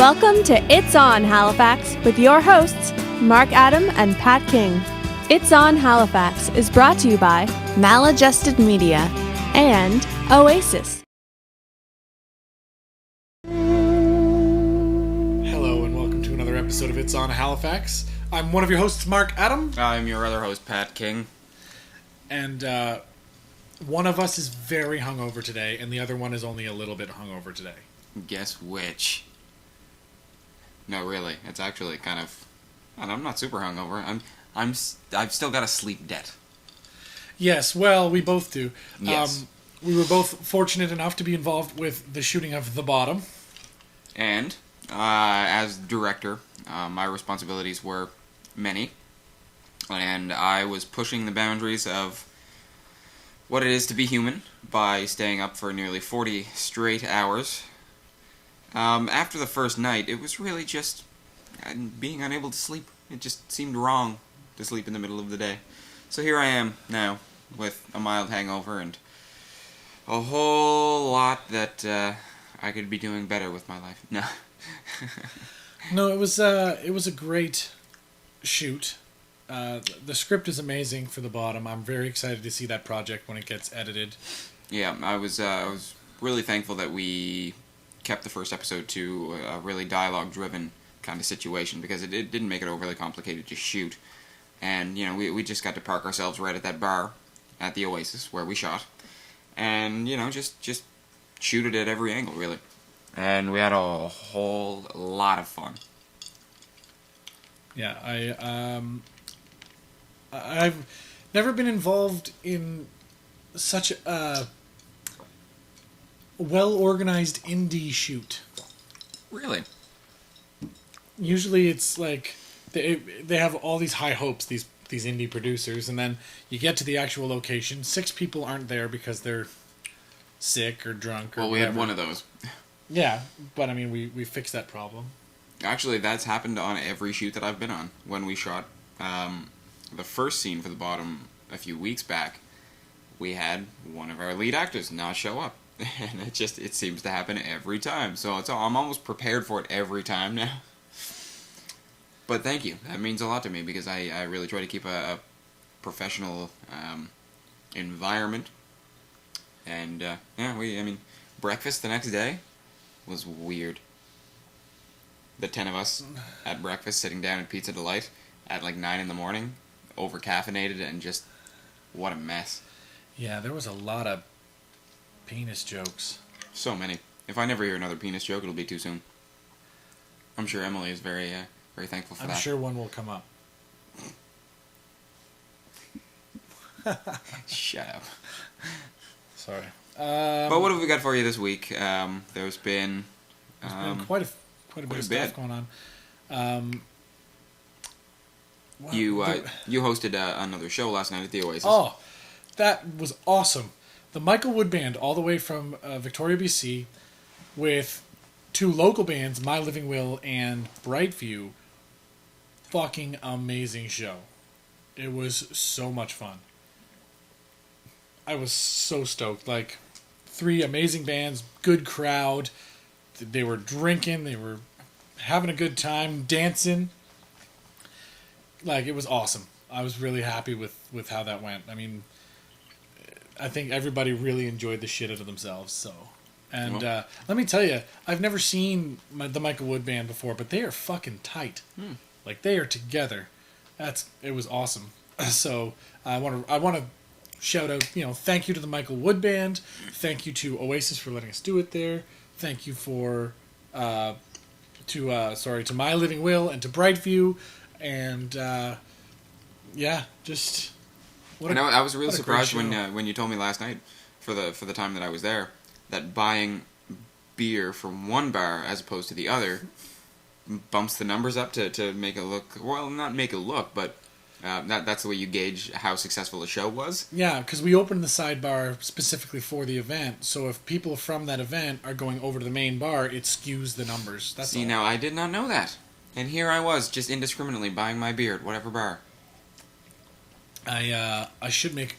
Welcome to It's On Halifax with your hosts, Mark Adam and Pat King. It's On Halifax is brought to you by Maladjusted Media and Oasis. Hello and welcome to another episode of It's On Halifax. I'm one of your hosts, Mark Adam. I'm your other host, Pat King. And one of us is very hungover today, and the other one is only a little bit hungover today. Guess which? No, really. It's actually kind of... I'm not super hungover. I've still got a sleep debt. Yes, well, we both do. Yes. We were both fortunate enough to be involved with the shooting of The Bottom. And, as director, my responsibilities were many. And I was pushing the boundaries of what it is to be human by staying up for nearly 40 straight hours. After the first night, it was really just being unable to sleep. It just seemed wrong to sleep in the middle of the day. So here I am now, with a mild hangover and a whole lot that I could be doing better with my life. No. No, it was a great shoot. The script is amazing for The Bottom. I'm very excited to see that project when it gets edited. Yeah, I was really thankful that we kept the first episode to a really dialogue-driven kind of situation, because it didn't make it overly complicated to shoot. And, you know, we just got to park ourselves right at that bar at the Oasis where we shot. And, you know, just shoot it at every angle, really. And we had a whole lot of fun. Yeah, I've never been involved in such a well-organized indie shoot. Really? Usually it's like they have all these high hopes, these indie producers, and then you get to the actual location. 6 people aren't there because they're sick or drunk or Well, we whatever. had one of those. Yeah, but I mean, we fixed that problem. Actually, that's happened on every shoot that I've been on. When we shot the first scene for The Bottom a few weeks back, we had one of our lead actors not show up. And it seems to happen every time. So I'm almost prepared for it every time now. But thank you. That means a lot to me, because I really try to keep a professional environment. And, breakfast the next day was weird. The 10 of us at breakfast, sitting down at Pizza Delight at like 9 in the morning, over-caffeinated, and just, what a mess. Yeah, there was a lot of penis jokes. So many. If I never hear another penis joke, it'll be too soon. I'm sure Emily is very thankful for that. I'm sure one will come up. Shut up. Sorry. But what have we got for you this week? There's been quite a bit of stuff going on. You hosted another show last night at the Oasis. Oh, that was awesome. The Michael Wood Band, all the way from Victoria, BC, with 2 local bands, My Living Will and Brightview. Fucking amazing show. It was so much fun. I was so stoked. Like, 3 amazing bands, good crowd. They were drinking, they were having a good time, dancing. Like, it was awesome. I was really happy with how that went. I mean, I think everybody really enjoyed the shit out of themselves. So, and let me tell you, I've never seen the Michael Wood Band before, but they are fucking tight. Like, they are together. It was awesome. So I want to shout out, thank you to the Michael Wood Band. Thank you to Oasis for letting us do it there. Thank you to My Living Will and to Brightview, and just. I was really surprised when you told me last night, for the time that I was there, that buying beer from one bar as opposed to the other bumps the numbers up to make it look, well, not make it look, but that's the way you gauge how successful the show was. Yeah, because we opened the sidebar specifically for the event, so if people from that event are going over to the main bar, it skews the numbers. That's all. Now, I did not know that. And here I was, just indiscriminately buying my beer at whatever bar. I should make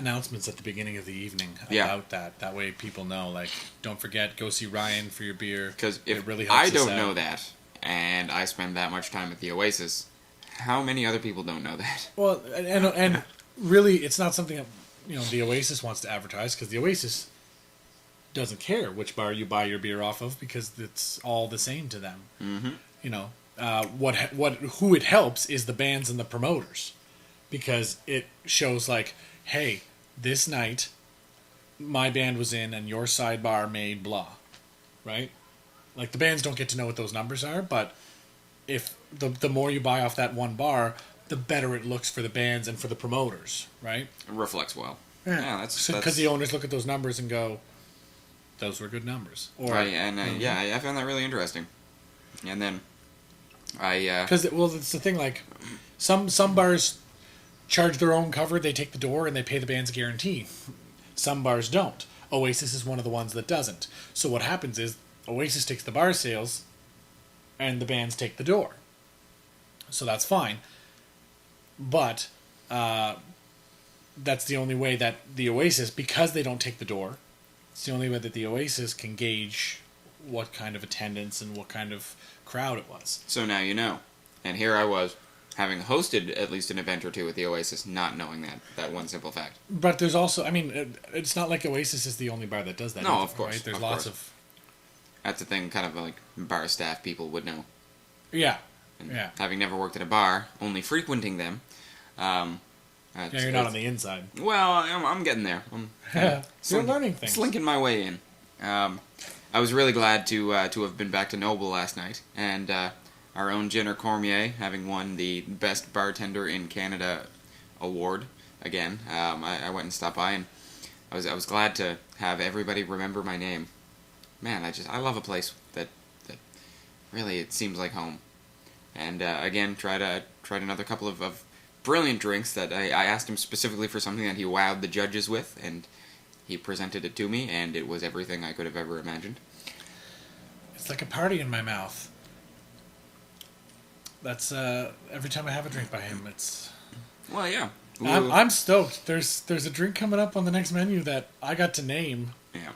announcements at the beginning of the evening Yeah. about that. That way people know, like, don't forget, go see Ryan for your beer. Because if it really helps I us don't out. know that, and I spend that much time at the Oasis, how many other people don't know that? Well, and really, it's not something that, the Oasis wants to advertise, because the Oasis doesn't care which bar you buy your beer off of, because it's all the same to them. Mm-hmm. Who it helps is the bands and the promoters, because it shows like, hey, this night my band was in and your sidebar made blah, right? Like, the bands don't get to know what those numbers are, but if the more you buy off that one bar, the better it looks for the bands and for the promoters, right? It reflects well. Yeah, that's because the owners look at those numbers and go, those were good numbers. Or I found that really interesting. And then because it's the thing, like, some bars charge their own cover, they take the door, and they pay the band's guarantee. Some bars don't. Oasis is one of the ones that doesn't. So what happens is Oasis takes the bar sales, and the bands take the door. So that's fine. But that's the only way that the Oasis, because they don't take the door, it's the only way that the Oasis can gauge what kind of attendance and what kind of crowd it was. So now you know. And here I was, having hosted at least an event or two at the Oasis, not knowing that one simple fact. But there's also, I mean, it's not like Oasis is the only bar that does that. No, either, of course. Right? There's of lots course. of... That's a thing kind of like bar staff people would know. Yeah. And Yeah. having never worked at a bar, only frequenting them. Yeah, you're not on the inside. Well, I'm getting there. You're learning things. Slinking my way in. I was really glad to have been back to Noble last night, and our own Jenner Cormier having won the Best Bartender in Canada award again. I went and stopped by, and I was glad to have everybody remember my name. Man, I love a place that really, it seems like home. And again, tried another couple of brilliant drinks that I asked him specifically for something that he wowed the judges with, and he presented it to me, and it was everything I could have ever imagined. It's like a party in my mouth. That's every time I have a drink by him, it's... Well, yeah. I'm stoked. There's a drink coming up on the next menu that I got to name. Yeah.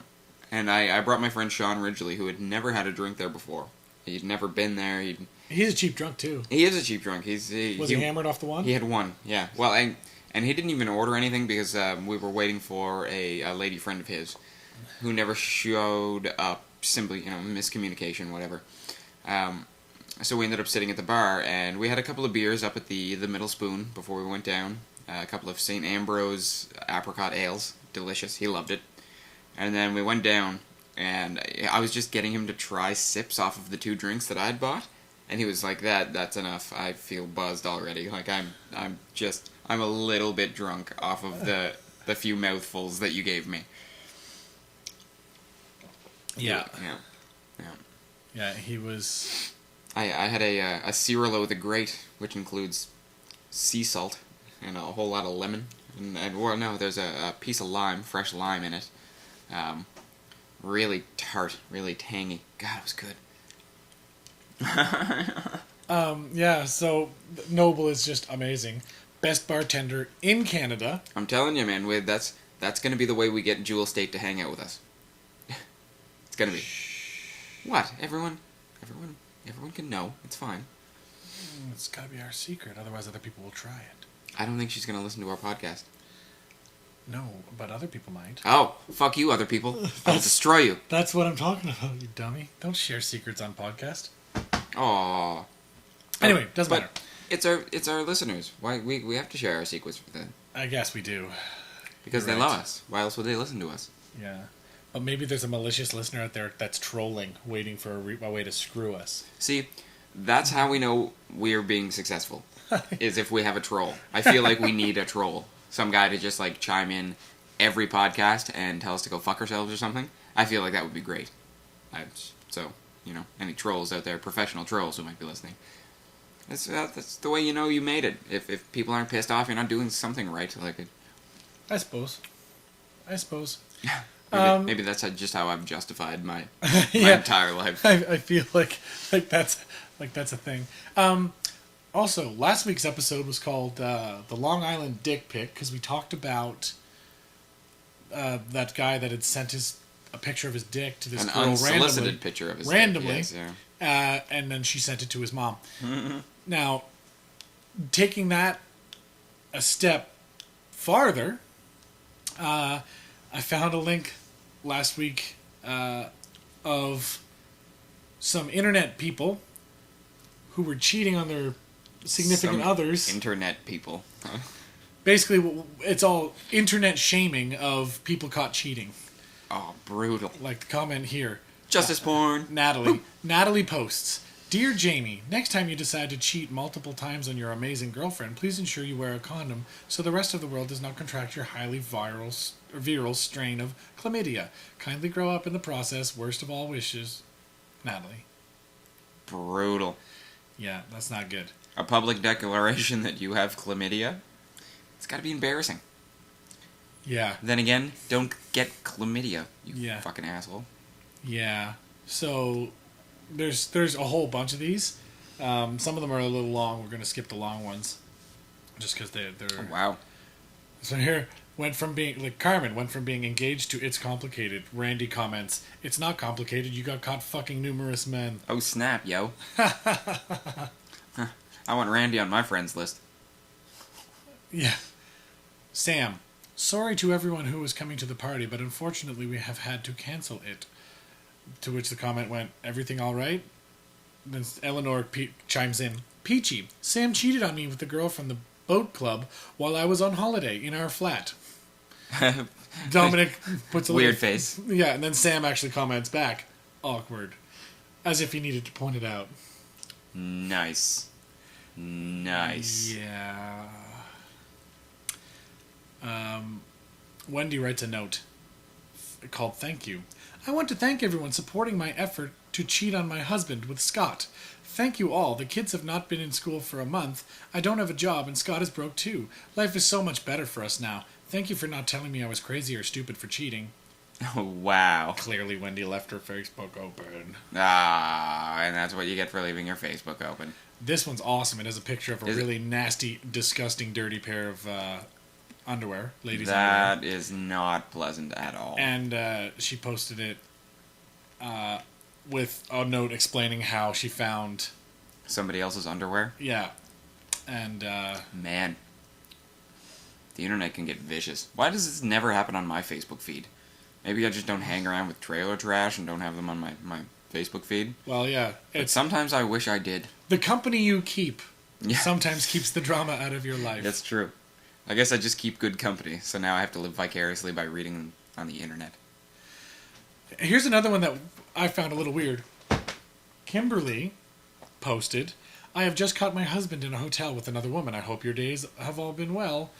And I brought my friend Sean Ridgely, who had never had a drink there before. He'd never been there. He's a cheap drunk, too. He is a cheap drunk. Was he hammered off the one? He had one, yeah. Well, and he didn't even order anything because we were waiting for a lady friend of his who never showed up. Simply, miscommunication, whatever. So we ended up sitting at the bar, and we had a couple of beers up at the Middle Spoon before we went down. A couple of St. Ambrose apricot ales. Delicious. He loved it. And then we went down, and I was just getting him to try sips off of the 2 drinks that I'd bought. And he was like, that's enough. I feel buzzed already. Like, I'm a little bit drunk off of the few mouthfuls that you gave me. Yeah. Yeah. Yeah, he was... I had a Cirilo the Great, which includes sea salt and a whole lot of lemon. And there's a piece of lime, fresh lime in it. Really tart, really tangy. God, it was good. Yeah, so Noble is just amazing. Best bartender in Canada. I'm telling you, man, that's going to be the way we get Jewel State to hang out with us. It's going to be. What? Everyone can know. It's fine. It's got to be our secret, otherwise other people will try it. I don't think she's going to listen to our podcast. No, but other people might. Oh, fuck you, other people. I'll destroy you. That's what I'm talking about, you dummy. Don't share secrets on podcast. Aww. Anyway, doesn't matter. It's our listeners. Why we have to share our secrets with them. I guess we do. Because they love us. Why else would they listen to us? Yeah. But maybe there's a malicious listener out there that's trolling, waiting for a way to screw us. See, that's how we know we're being successful, is if we have a troll. I feel like we need a troll. Some guy to just, like, chime in every podcast and tell us to go fuck ourselves or something. I feel like that would be great. So, any trolls out there, professional trolls who might be listening. That's the way you know you made it. If people aren't pissed off, you're not doing something right. I suppose. Maybe that's just how I've justified my entire life. I feel like that's a thing. Also, last week's episode was called the Long Island Dick Pic because we talked about that guy that had sent a picture of his dick to this An girl unsolicited picture of his randomly, dick. Yes, yeah. and then she sent it to his mom. Now, taking that a step farther, I found a link last week of some internet people who were cheating on their significant others. Internet people. Basically, it's all internet shaming of people caught cheating. Oh, brutal. Like the comment here. Justice porn. Natalie posts, "Dear Jamie, next time you decide to cheat multiple times on your amazing girlfriend, please ensure you wear a condom so the rest of the world does not contract your highly viral strain of chlamydia. Kindly grow up in the process. Worst of all wishes, Natalie." Brutal. Yeah, that's not good. A public declaration that you have chlamydia? It's gotta be embarrassing. Yeah. Then again, don't get chlamydia, you Yeah. fucking asshole. Yeah. So there's a whole bunch of these. Some of them are a little long. We're going to skip the long ones just because they're... Oh, wow. So here, Carmen went from being engaged to it's complicated. Randy comments, "It's not complicated. You got caught fucking numerous men." Oh, snap, yo. I want Randy on my friends list. Yeah. Sam, "Sorry to everyone who was coming to the party, but unfortunately we have had to cancel it." To which the comment went, "Everything all right?" Then Eleanor chimes in, "Peachy, Sam cheated on me with the girl from the boat club while I was on holiday in our flat." Dominic puts a Weird face. Yeah, and then Sam actually comments back, "Awkward." As if he needed to point it out. Nice. Yeah. Wendy writes a note called "Thank You." "I want to thank everyone supporting my effort to cheat on my husband with Scott. Thank you all. The kids have not been in school for a month. I don't have a job, and Scott is broke too. Life is so much better for us now. Thank you for not telling me I was crazy or stupid for cheating." Oh, wow. Clearly, Wendy left her Facebook open. Ah, and that's what you get for leaving your Facebook open. This one's awesome. It has a picture of a really nasty, disgusting, dirty pair of underwear. Ladies' underwear. That is not pleasant at all. And she posted it with a note explaining how she found... Somebody else's underwear? Yeah. And... Man. The internet can get vicious. Why does this never happen on my Facebook feed? Maybe I just don't hang around with trailer trash and don't have them on my Facebook feed. Well, yeah. But sometimes I wish I did. The company you keep sometimes keeps the drama out of your life. That's true. I guess I just keep good company, so now I have to live vicariously by reading on the internet. Here's another one that I found a little weird. Kimberly posted, "I have just caught my husband in a hotel with another woman. I hope your days have all been well."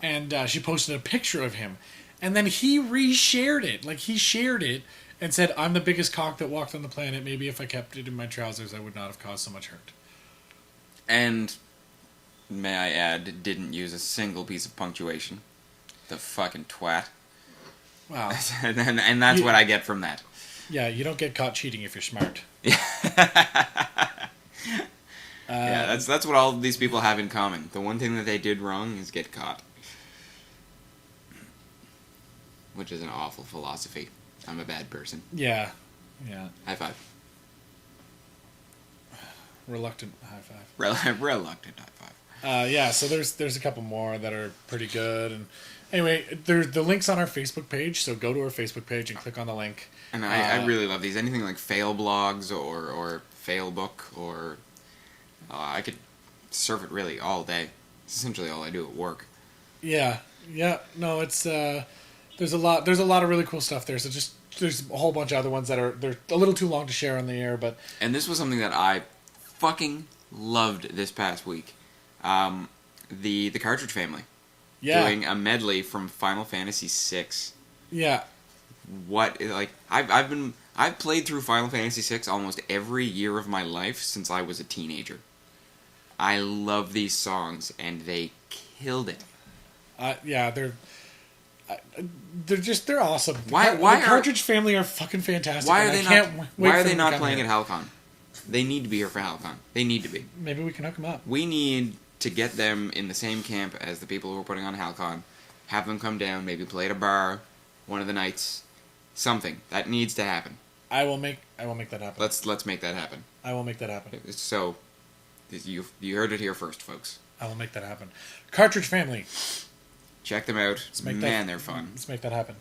And she posted a picture of him. And then he reshared it. Like, he shared it and said, "I'm the biggest cock that walked on the planet. Maybe if I kept it in my trousers, I would not have caused so much hurt." And, may I add, didn't use a single piece of punctuation. The fucking twat. Wow. and that's what I get from that. Yeah, you don't get caught cheating if you're smart. Yeah, that's what all of these people have in common. The one thing that they did wrong is get caught. Which is an awful philosophy. I'm a bad person. Yeah. High five. Reluctant high five. Reluctant high five. Yeah, so there's a couple more that are pretty good. And anyway, the link's on our Facebook page, so go to our Facebook page and click on the link. And I really love these. Anything like fail blogs or fail book or... I could surf it really all day. It's essentially all I do at work. Yeah. No, it's... There's a lot of really cool stuff there, so there's a whole bunch of other ones they're a little too long to share on the air, but... And this was something that I fucking loved this past week. The Cartridge Family. Yeah. Doing a medley from Final Fantasy VI. Yeah. I've played through Final Fantasy VI almost every year of my life since I was a teenager. I love these songs, and they killed it. Yeah, they're awesome. The Cartridge Family are fucking fantastic. Why are they not playing here. at Halcon? They need to be here for Halcon. They need to be. Maybe we can hook them up. We need to get them in the same camp as the people who are putting on Halcon. Have them come down, maybe play at a bar, one of the nights. Something that needs to happen. I will make that happen. Let's make that happen. I will make that happen. So, you heard it here first, folks. I will make that happen. Cartridge Family. Check them out. Man, they're fun. Let's make that happen.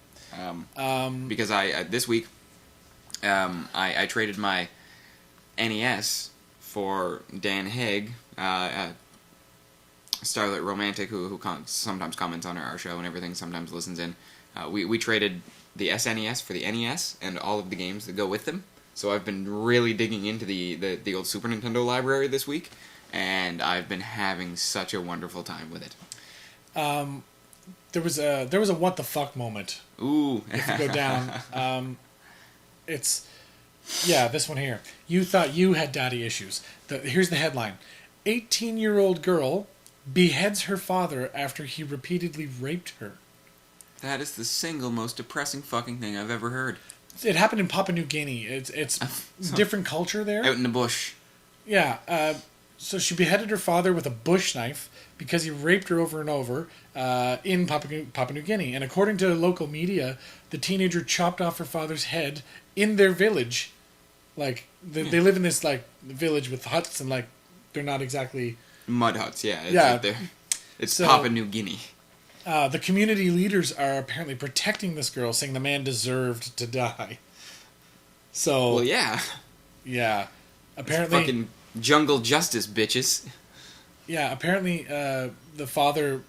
Because I this week, I traded my NES for Dan Haig, Starlight Romantic, who sometimes comments on our show and everything, sometimes listens in. We traded the SNES for the NES and all of the games that go with them. So I've been really digging into the old Super Nintendo library this week, and I've been having such a wonderful time with it. There was a what the fuck moment. Ooh. If you go down, it's this one here. You thought you had daddy issues. Here's the headline: 18-year-old girl beheads her father after he repeatedly raped her. That is the single most depressing fucking thing I've ever heard. It happened in Papua New Guinea. It's different culture there. Out in the bush. Yeah. So she beheaded her father with a bush knife because he raped her over and over in Papua New Guinea. And according to local media, the teenager chopped off her father's head in their village. Like they live in this like village with huts and like they're not exactly mud huts. Yeah. It's Papua New Guinea. The community leaders are apparently protecting this girl, saying the man deserved to die. So, well, yeah. Yeah. Apparently, it's fucking jungle justice, bitches. Yeah, apparently the father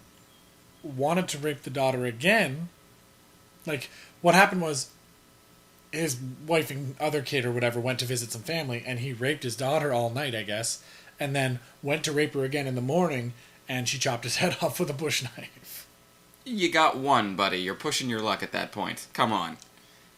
wanted to rape the daughter again. Like, what happened was his wife and other kid or whatever went to visit some family, and he raped his daughter all night, I guess, and then went to rape her again in the morning, and she chopped his head off with a bush knife. You got one, buddy. You're pushing your luck at that point. Come on.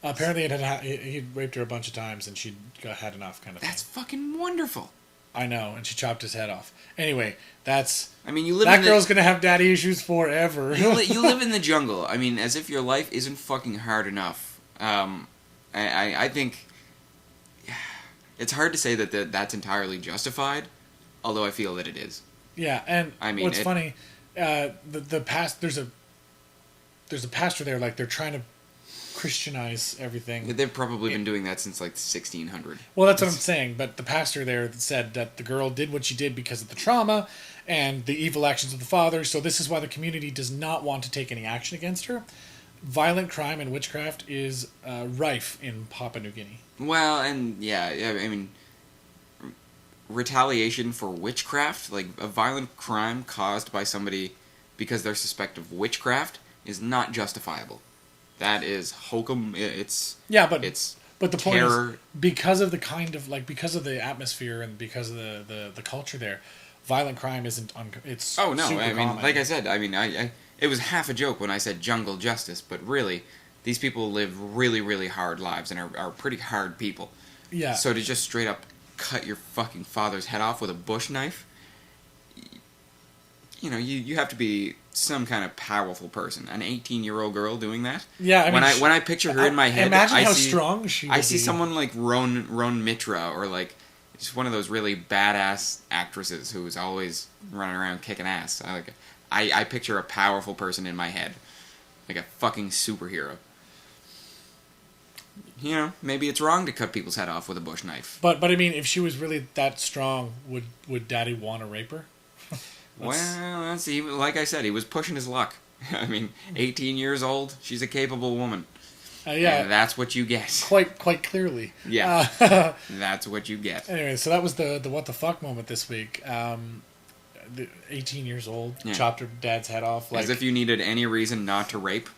Apparently, he raped her a bunch of times, and she had enough, kind of thing. That's fucking wonderful. I know, and she chopped his head off. Anyway, that's... I mean, you live that girl's gonna have daddy issues forever. You live in the jungle. I mean, as if your life isn't fucking hard enough. I think... It's hard to say that's entirely justified, although I feel that it is. Yeah, and I mean, what's funny, the past... There's a pastor there, like, they're trying to Christianize everything. They've probably been doing that since, like, 1600. Well, that's what I'm saying, but the pastor there said that the girl did what she did because of the trauma and the evil actions of the father, so this is why the community does not want to take any action against her. Violent crime and witchcraft is rife in Papua New Guinea. Well, and, yeah, I mean... retaliation for witchcraft, like a violent crime caused by somebody because they're suspected of witchcraft, is not justifiable. That is hokum. It's but the terror. Point is, because of the kind of because of the atmosphere and because of the culture there, violent crime isn't. It's oh no! Super I mean, common. like I said, I mean, I it was half a joke when I said jungle justice, but really, these people live really, really hard lives and are pretty hard people. Yeah. So to just straight up cut your fucking father's head off with a bush knife, you know, you have to be some kind of powerful person. An 18-year-old girl doing that. Yeah, I mean, when I picture her in my head, imagine how strong she would be. I see someone like Roan Mitra, or like just one of those really badass actresses who's always running around kicking ass. I picture a powerful person in my head, like a fucking superhero. You know, maybe it's wrong to cut people's head off with a bush knife. But I mean, if she was really that strong, would Daddy want to rape her? Well, like I said, he was pushing his luck. I mean, 18 years old, she's a capable woman. Yeah, and that's what you get. Quite clearly. Yeah, that's what you get. Anyway, so that was the what the fuck moment this week. 18 years old, chopped her dad's head off. As if you needed any reason not to rape.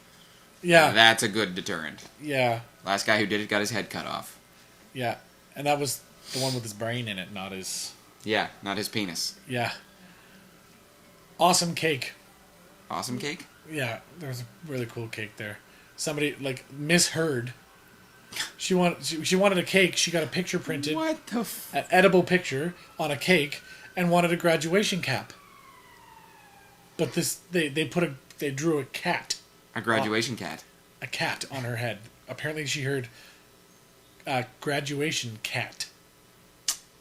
Yeah, that's a good deterrent. Yeah. Last guy who did it got his head cut off. Yeah, and that was the one with his brain in it, not his... Yeah, not his penis. Yeah. Awesome cake. Awesome cake? Yeah, there was a really cool cake there. Somebody, misheard. She wanted a cake. She got a picture printed. What the an edible picture on a cake and wanted a graduation cap. But they drew a cat. A graduation cat. A cat on her head. Apparently she heard graduation cat.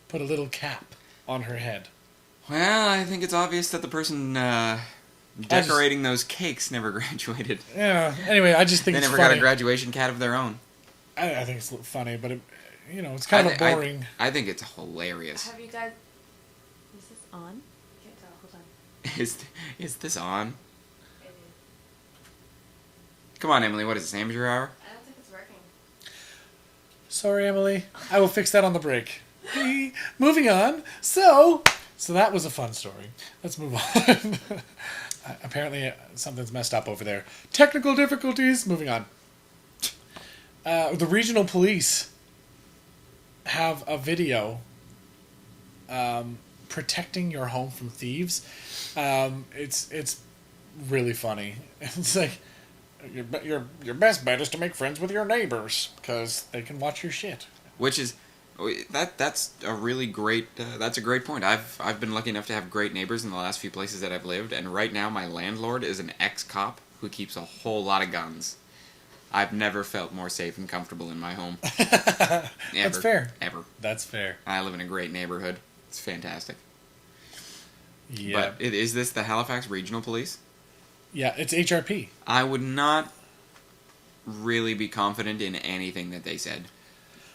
Put a little cap on her head. Well, I think it's obvious that the person Decorating those cakes never graduated. Yeah. Anyway, I just think they it's never funny. got a graduation cat of their own. I think it's funny, but it's kind of boring. I think it's hilarious. Have you guys? Is this on? Can't tell. Hold on. Is this on? It is. Come on, Emily. What is this? Amateur hour? I don't think it's working. Sorry, Emily. I will fix that on the break. Moving on. So that was a fun story. Let's move on. Apparently, something's messed up over there. Technical difficulties. Moving on. The regional police have a video protecting your home from thieves. It's really funny. It's like your best bet is to make friends with your neighbors because they can watch your shit. Which is that's a really great that's a great point. I've been lucky enough to have great neighbors in the last few places that I've lived, and right now my landlord is an ex-cop who keeps a whole lot of guns. I've never felt more safe and comfortable in my home. That's fair. Ever. That's fair. I live in a great neighborhood. It's fantastic. Yeah. But is this the Halifax Regional Police? Yeah, it's HRP. I would not really be confident in anything that they said.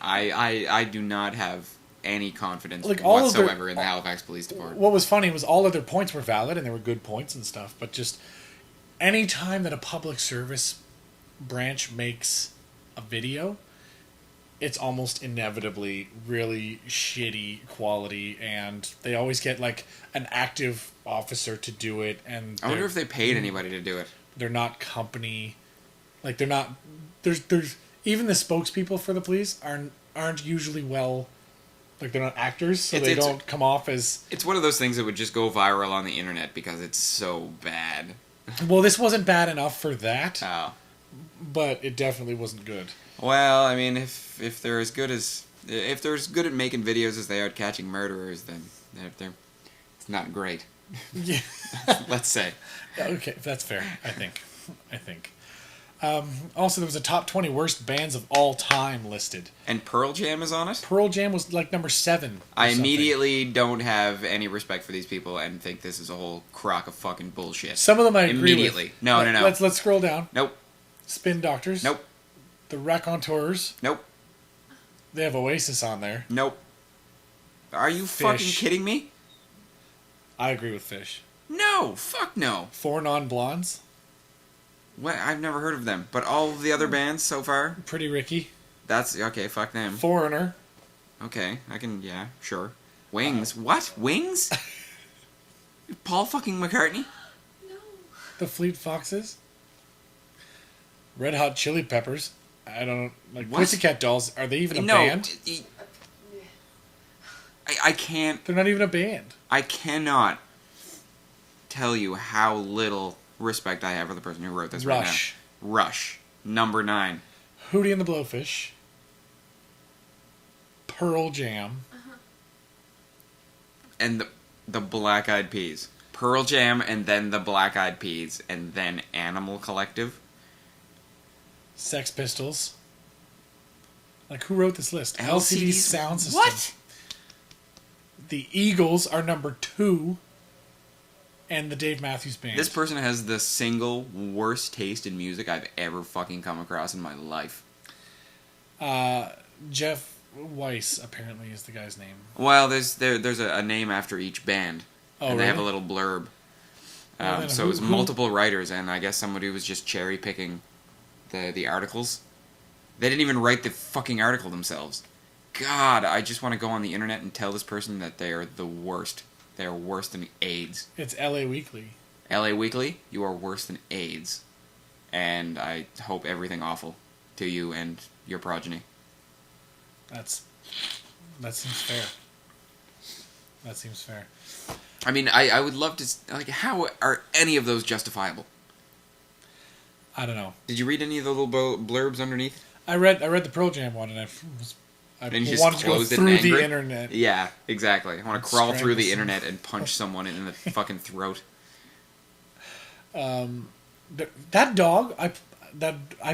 I do not have any confidence whatsoever in the Halifax Police Department. What was funny was all of their points were valid and they were good points and stuff, but just any time that a public service branch makes a video, it's almost inevitably really shitty quality, and they always get like an active officer to do it. And I wonder if they paid anybody to do it. They're not company, like they're not. There's even the spokespeople for the police aren't usually like they're not actors, so they don't come off as. It's one of those things that would just go viral on the internet because it's so bad. Well, this wasn't bad enough for that. Oh. But it definitely wasn't good. Well, I mean, if they're as good at making videos as they are at catching murderers, then it's not great. Yeah. Let's say. Okay, that's fair. I think. Also, there was a top 20 worst bands of all time listed. And Pearl Jam is on it? Pearl Jam was like number 7. I immediately don't have any respect for these people and think this is a whole crock of fucking bullshit. Some of them I agree immediately. with. No. Let's scroll down. Nope. Spin Doctors. Nope. The Raconteurs. Nope. They have Oasis on there. Nope. Are you fucking kidding me? I agree with Fish. No. Fuck no. 4 Non-Blondes. What? I've never heard of them. But all of the other bands so far? Pretty Ricky. That's... Okay, fuck them. Foreigner. Okay, I can... Yeah, sure. Wings. What? Wings? Paul fucking McCartney? No. The Fleet Foxes. Red Hot Chili Peppers. I don't... Like, what? Pussycat Dolls. Are they even a band? I can't... They're not even a band. I cannot tell you how little respect I have for the person who wrote this right now. Rush. Number 9. Hootie and the Blowfish. Pearl Jam. Uh-huh. And the Black Eyed Peas. Pearl Jam and then the Black Eyed Peas and then Animal Collective. Sex Pistols. Like, who wrote this list? LCD Sound System. What? The Eagles are number 2. And the Dave Matthews Band. This person has the single worst taste in music I've ever fucking come across in my life. Jeff Weiss, apparently, is the guy's name. Well, there's a name after each band. Oh, and really? they have a little blurb. So it was multiple writers, and I guess somebody was just cherry picking the articles. They didn't even write the fucking article themselves. God, I just want to go on the internet and tell this person that they are the worst. They are worse than AIDS. It's LA Weekly. LA Weekly, you are worse than AIDS. And I hope everything awful to you and your progeny. That seems fair. That seems fair. I mean, I would love to... Like, how are any of those justifiable? I don't know. Did you read any of the little blurbs underneath? I read the Pearl Jam one, and I wanted to go through the internet. Yeah, exactly. I want to crawl through the internet and punch someone in the fucking throat. That dog, I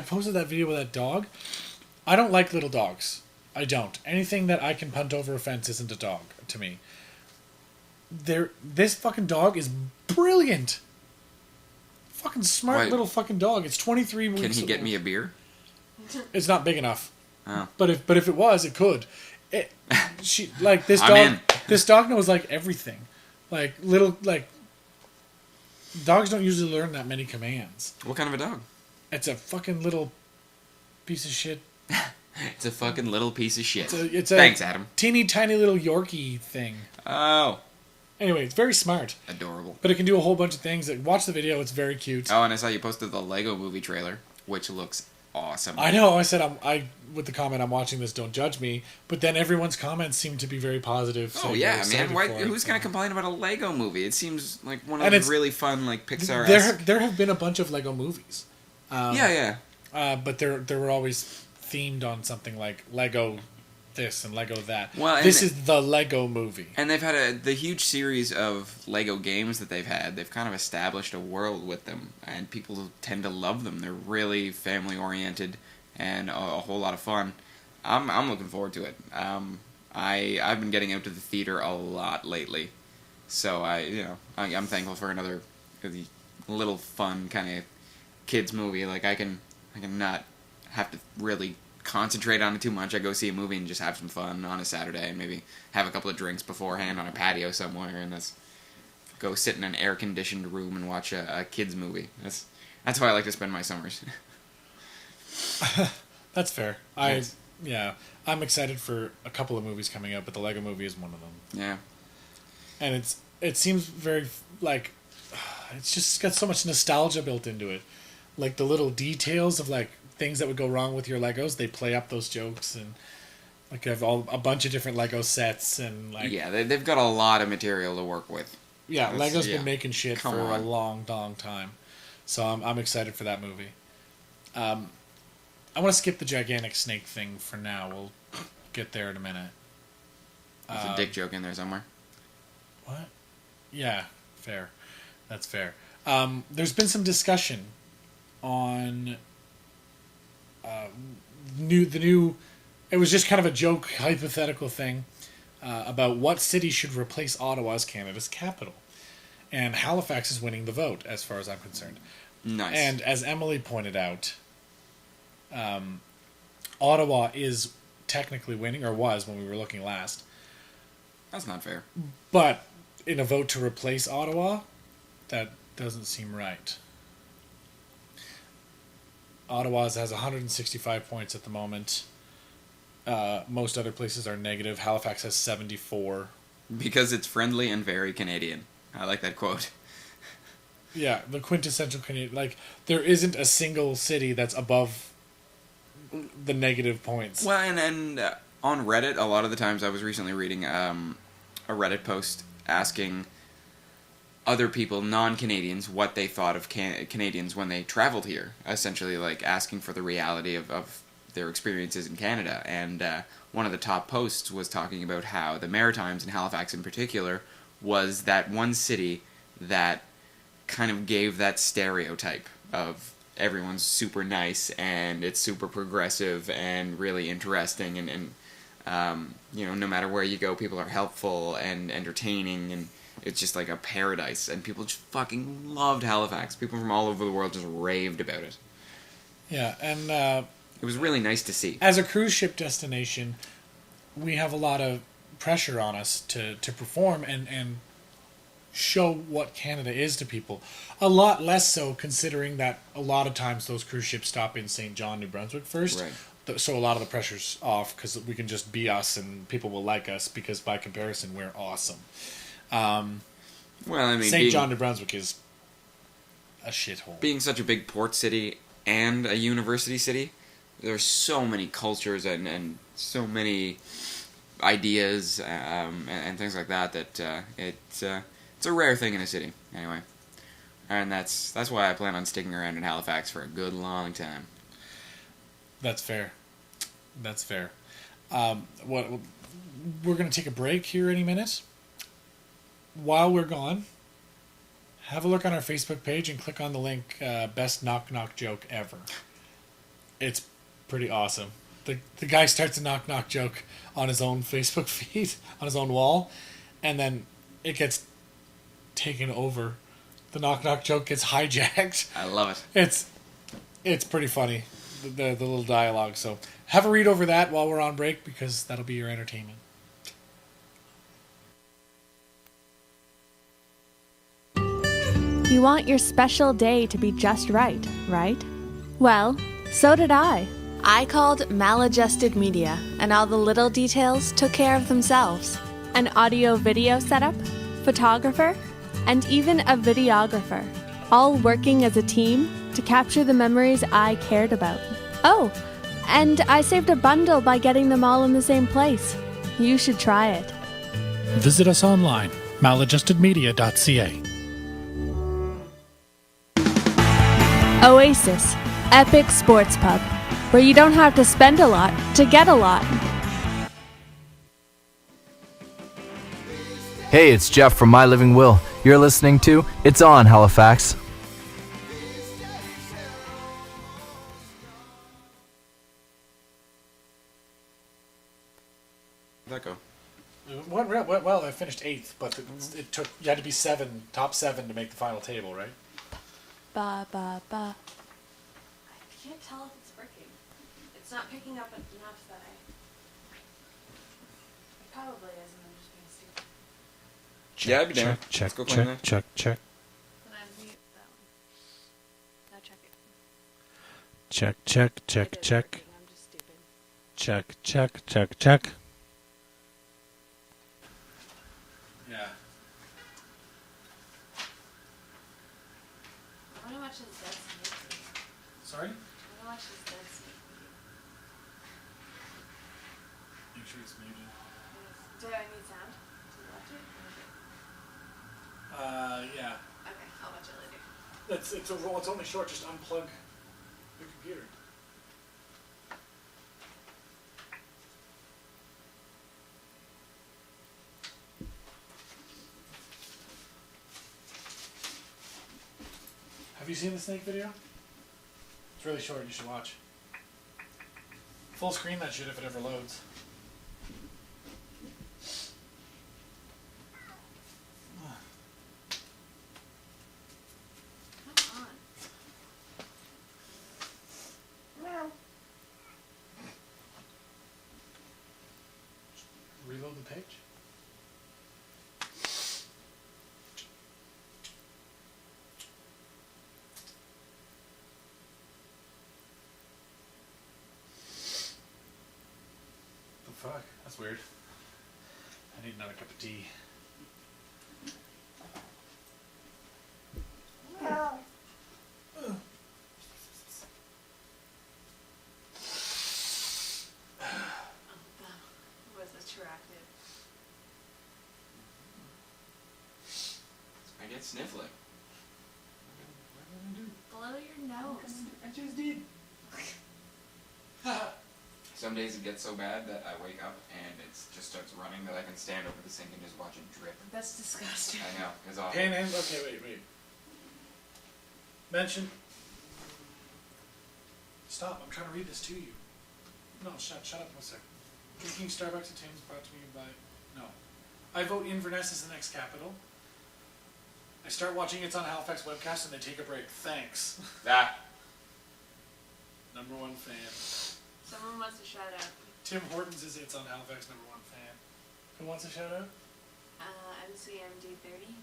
posted that video with that dog. I don't like little dogs. I don't. Anything that I can punt over a fence isn't a dog to me. This fucking dog is brilliant. Fucking smart Why- little fucking dog. It's 23 weeks Can he get old. me a beer? It's not big enough. Oh. But if it was, it could. This I'm dog. in. This dog knows like everything. Dogs don't usually learn that many commands. What kind of a dog? It's a fucking little piece of shit. It's a fucking little piece of shit. It's a Thanks, Adam. teeny tiny little Yorkie thing. Oh, Anyway, it's very smart, adorable. but it can do a whole bunch of things. Watch the video; it's very cute. Oh, and I saw you posted the Lego Movie trailer, which looks awesome. I know. I said with the comment, "I'm watching this. Don't judge me." But then everyone's comments seem to be very positive. Oh saying yeah, they're excited man. for it. Who's gonna complain about a Lego movie? It seems like one of And those it's- really fun, like Pixar. There have been a bunch of Lego movies. Yeah. But they were always themed on something like Lego this and Lego that. Well, this is the Lego movie. And they've had the huge series of Lego games that they've had. They've kind of established a world with them, and people tend to love them. They're really family oriented and a whole lot of fun. I'm looking forward to it. I've been getting out to the theater a lot lately, so I'm thankful for another little fun kind of kids movie. Like I can not have to really concentrate on it too much. I go see a movie and just have some fun on a Saturday and maybe have a couple of drinks beforehand on a patio somewhere and go sit in an air conditioned room and watch a kids movie. That's how I like to spend my summers. That's fair. Yes. I'm excited for a couple of movies coming out, but the Lego movie is one of them. Yeah. And it seems very like it's just got so much nostalgia built into it. Like the little details of like things that would go wrong with your Legos, they play up those jokes, and like you have a bunch of different Lego sets and like they've got a lot of material to work with. yeah, Lego's been making shit Come for a on. long time, so I'm excited for that movie. I want to skip the gigantic snake thing for now. We'll get there in a minute. There's a dick joke in there somewhere. What? Yeah, fair. That's fair. There's been some discussion on the new. It was just kind of a joke, hypothetical thing about what city should replace Ottawa as Canada's capital, and Halifax is winning the vote, as far as I'm concerned. Nice. And as Emily pointed out, Ottawa is technically winning, or was when we were looking last. That's not fair. But in a vote to replace Ottawa, that doesn't seem right. Ottawa has 165 points at the moment. Most other places are negative. Halifax has 74. Because it's friendly and very Canadian. I like that quote. Yeah, the quintessential Canadian. Like, there isn't a single city that's above the negative points. Well, and on Reddit, a lot of the times I was recently reading a Reddit post asking other people, non-Canadians, what they thought of Canadians when they traveled here. Essentially, like, asking for the reality of their experiences in Canada. And one of the top posts was talking about how the Maritimes, and Halifax in particular, was that one city that kind of gave that stereotype of everyone's super nice and it's super progressive and really interesting and no matter where you go, people are helpful and entertaining, and it's just like a paradise, and people just fucking loved Halifax. People from all over the world just raved about it. Yeah, and It was really nice to see. as a cruise ship destination, we have a lot of pressure on us to perform and show what Canada is to people. A lot less so considering that a lot of times those cruise ships stop in St. John, New Brunswick first. Right. So a lot of the pressure's off because we can just be us and people will like us because by comparison we're awesome. Well, I mean, St. John, New Brunswick is a shithole. being such a big port city and a university city, there's so many cultures and so many ideas and things like that it's a rare thing in a city anyway, and that's why I plan on sticking around in Halifax for a good long time. That's fair. That's fair. We're going to take a break here any minute. While we're gone, have a look on our Facebook page and click on the link, Best Knock Knock Joke Ever. It's pretty awesome. The guy starts a knock knock joke on his own Facebook feed, on his own wall, and then it gets taken over the knock knock joke gets hijacked. I love it. It's pretty funny, the little dialogue. So have a read over that while we're on break, because that'll be your entertainment. You want your special day to be just right, right? Well, so did I. I called Maladjusted Media, and all the little details took care of themselves. An audio-video setup, photographer, and even a videographer, all working as a team to capture the memories I cared about. Oh, and I saved a bundle by getting them all in the same place. You should try it. Visit us online, maladjustedmedia.ca. Oasis, epic sports pub, where you don't have to spend a lot to get a lot. Hey, it's Jeff from My Living Will. You're listening to It's On Halifax. Where'd that go? Well, I finished 8th, but it took, you had to be top 7 to make the final table, right? Ba ba ba. I can't tell if it's working. It's not picking up enough that it probably is, and I'm just being stupid. Yeah, I'd be down. Let's go clean that. check. Then I mute that one. Now check it. Check. It is working, I'm just stupid. Check. Yeah. I want to watch this Dead Snake. Sorry? I want to watch this Dead Snake. Make sure it's muted. Do I need sound to watch it? Yeah. Okay, I'll watch it later. It's only short, just unplug the computer. Have you seen the snake video? It's really short, you should watch. Full screen that shit if it ever loads. Come on. Reload the page. The fuck? That's weird. I need another cup of tea. Was attractive. I get sniffling. Blow your nose. I just did. Some days it gets so bad that I wake up and it just starts running that I can stand over the sink and just watch it drip. That's disgusting. I know, it's awful. Okay, wait. Mention. Stop, I'm trying to read this to you. No, shut up one sec. Drinking Starbucks at Tim's brought to me by... No. I vote Inverness as the next capital. I start watching It's On Halifax webcast and they take a break. Thanks. Ah, Number 1 fan. Someone wants a shout out. Tim Hortons is It's On Halifax number 1 fan. Who wants a shout out? MCMD30.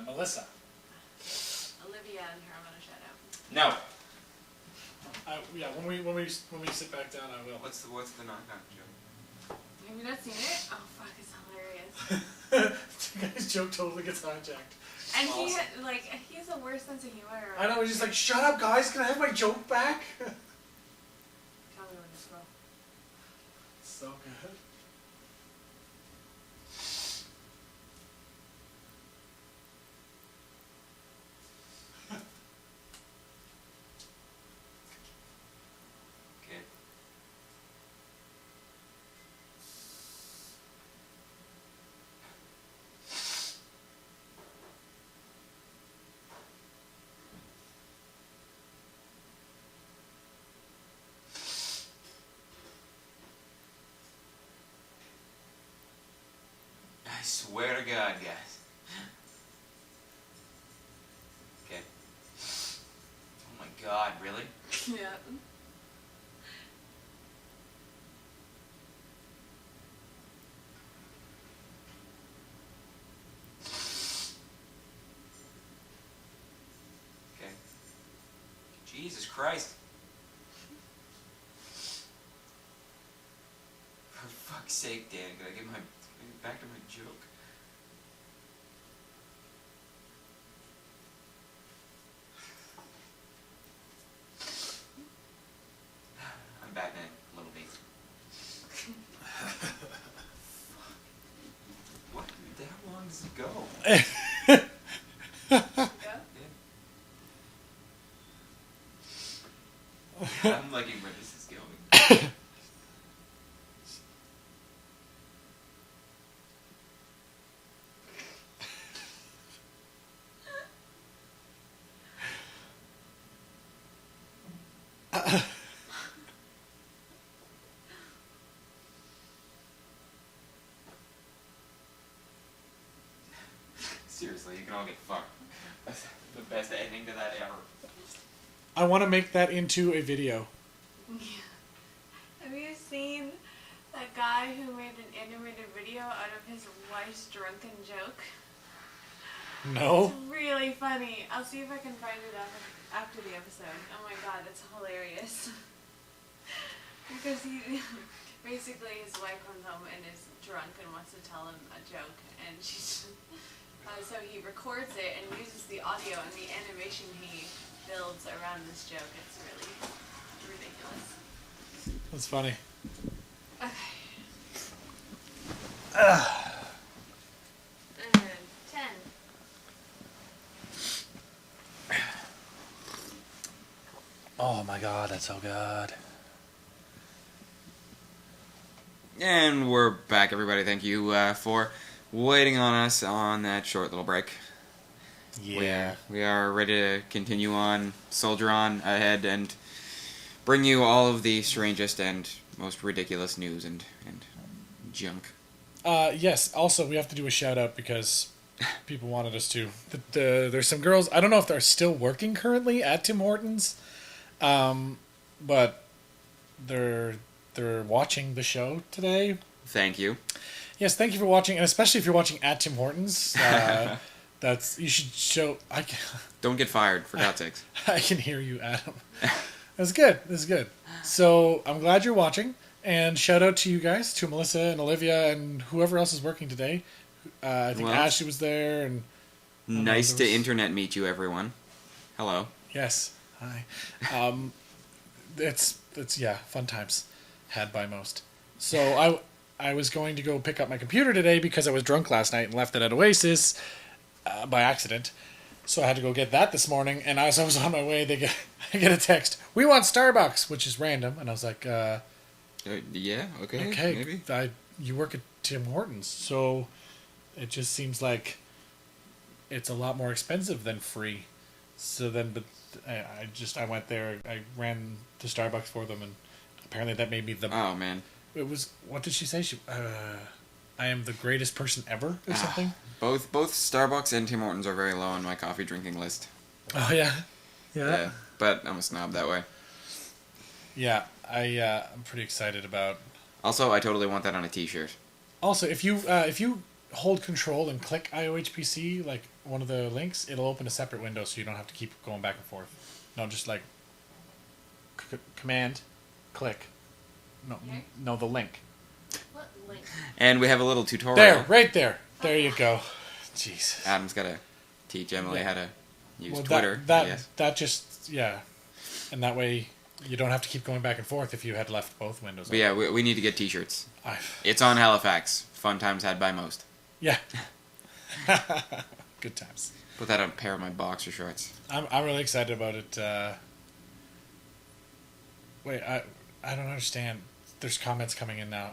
Melissa. Olivia and her, I want a shout out. no. Yeah, when we sit back down, I will. What's the knock-knock joke? Have you not seen it? Oh fuck, it's hilarious. The guy's joke totally gets hijacked. And Awesome. he has the worst sense of humor. I know, he's just like, shut up guys, can I have my joke back? Tell me when to scroll. So good. Okay. I swear to God, guys. Yeah. Okay. Jesus Christ. For fuck's sake, Dan, can I get back to my joke? I'm Batman, little B. What? How long does it go? I'm liking where this is going. Seriously, you can all get fucked. That's the best ending to that ever. I want to make that into a video. Have you seen that guy who made an animated video out of his wife's drunken joke? No? It's really funny. I'll see if I can find it after the episode. Oh my god, it's hilarious. Because basically his wife comes home and is drunk and wants to tell him a joke, and she's so he records it and uses the audio and the animation he builds around this joke. It's really ridiculous. That's funny. Okay. And 10. Oh my god, that's so good. And we're back, everybody. Thank you for waiting on us on that short little break. Yeah. We are ready to continue on, soldier on ahead, and bring you all of the strangest and most ridiculous news and junk. Yes, also we have to do a shout out because people wanted us to. There's some girls, I don't know if they're still working currently at Tim Hortons, but they're watching the show today. Thank you. Yes, thank you for watching, and especially if you're watching at Tim Hortons. You should show. Don't get fired, for God's sakes. I can hear you, Adam. That's good. This is good. So I'm glad you're watching, and shout out to you guys, to Melissa and Olivia and whoever else is working today. I think Ashley was there, and nice to internet meet you, everyone. Hello. Yes. Hi. It's fun times had by most. So I was going to go pick up my computer today because I was drunk last night and left it at Oasis by accident. So I had to go get that this morning, and as I was on my way, I get a text. We want Starbucks, which is random, and I was like, yeah, okay, maybe. You work at Tim Hortons, so it just seems like it's a lot more expensive than free. So then, but I went there. I ran to Starbucks for them, and apparently that made me the. Oh man! It was, what did she say? I am the greatest person ever, or something. Both Starbucks and Tim Hortons are very low on my coffee drinking list. Oh yeah. But I'm a snob that way. Yeah, I'm pretty excited about. Also, I totally want that on a T-shirt. Also, if you hold Control and click IOHPC, like one of the links, it'll open a separate window, so you don't have to keep going back and forth. No, just like Command, click. No, the link. What link? And we have a little tutorial. There, right there. There you go. Jesus. Adam's got to teach Emily how to use Twitter. Twitter. That just, yeah. And that way you don't have to keep going back and forth if you had left both windows open. But yeah, we need to get T-shirts. I've... It's on Halifax. Fun times had by most. Yeah. Good times. Put that on a pair of my boxer shorts. I'm really excited about it. Wait, I don't understand. There's comments coming in now.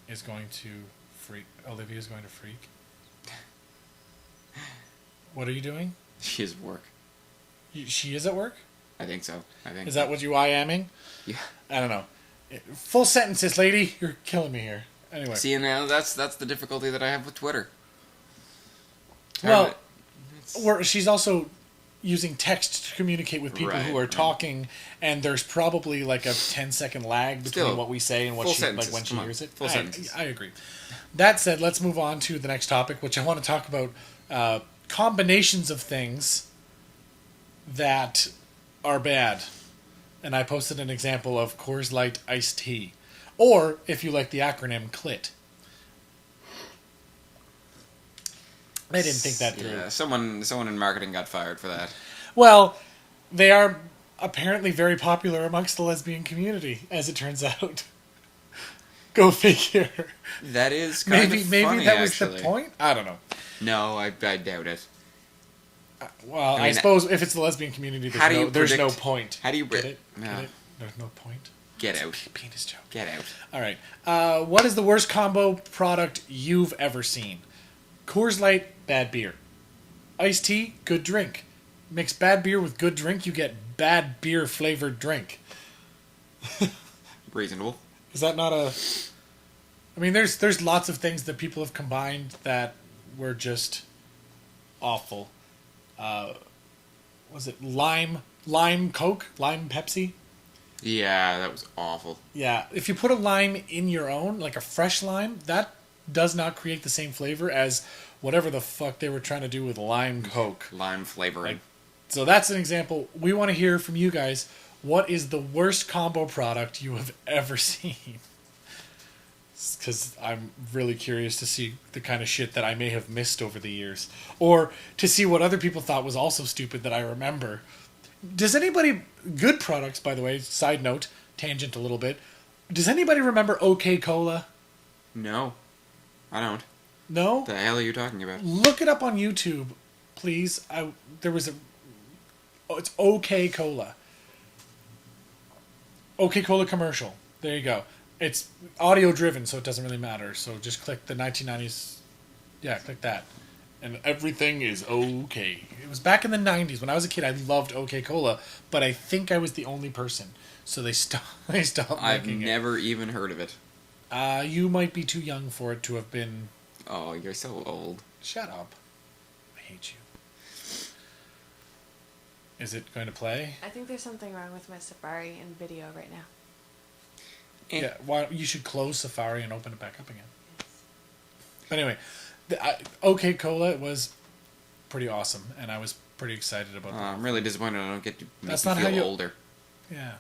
Is going to freak. Olivia's going to freak. What are you doing? She is at work. She is at work? I think so. Is that what you I-amming? Yeah. I don't know. Full sentences, lady. You're killing me here. Anyway. See, now that's the difficulty that I have with Twitter. Well, she's also using text to communicate with people who are talking, and there's probably like a 10-second lag between what we say and what she like when she hears it. Full sentences. I agree. That said, let's move on to the next topic, which I want to talk about combinations of things that are bad. And I posted an example of Coors Light iced tea, or if you like the acronym, CLIT. I didn't think that through. Yeah, someone in marketing got fired for that. Well, they are apparently very popular amongst the lesbian community, as it turns out. Go figure. That is kind of funny, maybe that was actually. the point? I don't know. No, I doubt it. Well, I mean, suppose if it's the lesbian community, there's no point. How do you... Get it? No. Get it? There's no point. Get out. Penis joke. Get out. All right. What is the worst combo product you've ever seen? Coors Light, bad beer. Iced tea, good drink. Mix bad beer with good drink, you get bad beer flavored drink. Reasonable. Is that not a... I mean, there's lots of things that people have combined that were just awful. Was it lime Coke? Lime Pepsi? Yeah, that was awful. Yeah. If you put a lime in your own, like a fresh lime, that does not create the same flavor as whatever the fuck they were trying to do with lime Coke. Lime flavoring. So that's an example. We want to hear from you guys. What is the worst combo product you have ever seen? Because I'm really curious to see the kind of shit that I may have missed over the years. Or to see what other people thought was also stupid that I remember. Does anybody... Good products, by the way, side note, tangent a little bit. Does anybody remember OK Cola? No. I don't. No? What the hell are you talking about? Look it up on YouTube, please. There was a... Oh, it's OK Cola. OK Cola commercial. There you go. It's audio driven, so it doesn't really matter. So just click the 1990s. Yeah, click that. And everything is okay. It was back in the 90s. When I was a kid, I loved OK Cola, but I think I was the only person. So they stopped I've making it. never even heard of it. You might be too young for it to have been... Oh, you're so old. Shut up. I hate you. Is it going to play? I think there's something wrong with my Safari in video right now. Yeah, you should close Safari and open it back up again. But anyway, OK Cola was pretty awesome, and I was pretty excited about that. I'm really disappointed I don't get to make That's you not feel how you... older. Yeah.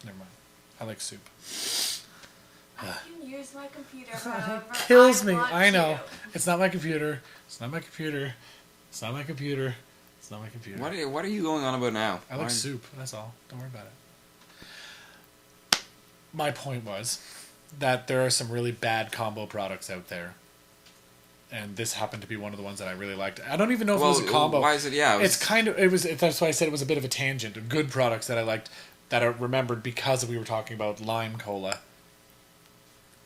Never mind. I like soup. I can use my computer however It kills me. want I know. to. It's not my computer. It's not my computer. It's not my computer. It's not my computer. What are you going on about now? I like soup. That's all. Don't worry about it. My point was that there are some really bad combo products out there. And this happened to be one of the ones that I really liked. I don't even know if it was a combo. Why is it? Yeah, that's why I said it was a bit of a tangent. Good products that I liked, that I remembered because we were talking about lime cola.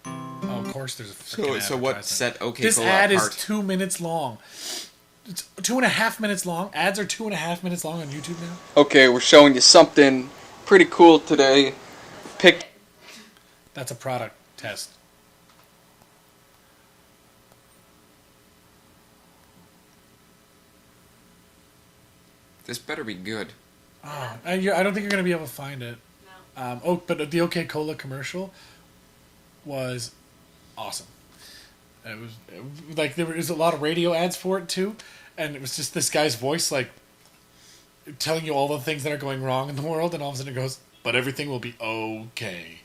Oh, of course, there's a freaking So what set OK This Cola ad apart? is 2 minutes long. It's 2.5 minutes long. Ads are 2.5 minutes long on YouTube now. Okay, we're showing you something pretty cool today. That's a product test. This better be good. Oh, I don't think you're going to be able to find it. No. But the OK Cola commercial was awesome. It was like there was a lot of radio ads for it too, and it was just this guy's voice like telling you all the things that are going wrong in the world, and all of a sudden it goes, "But everything will be okay,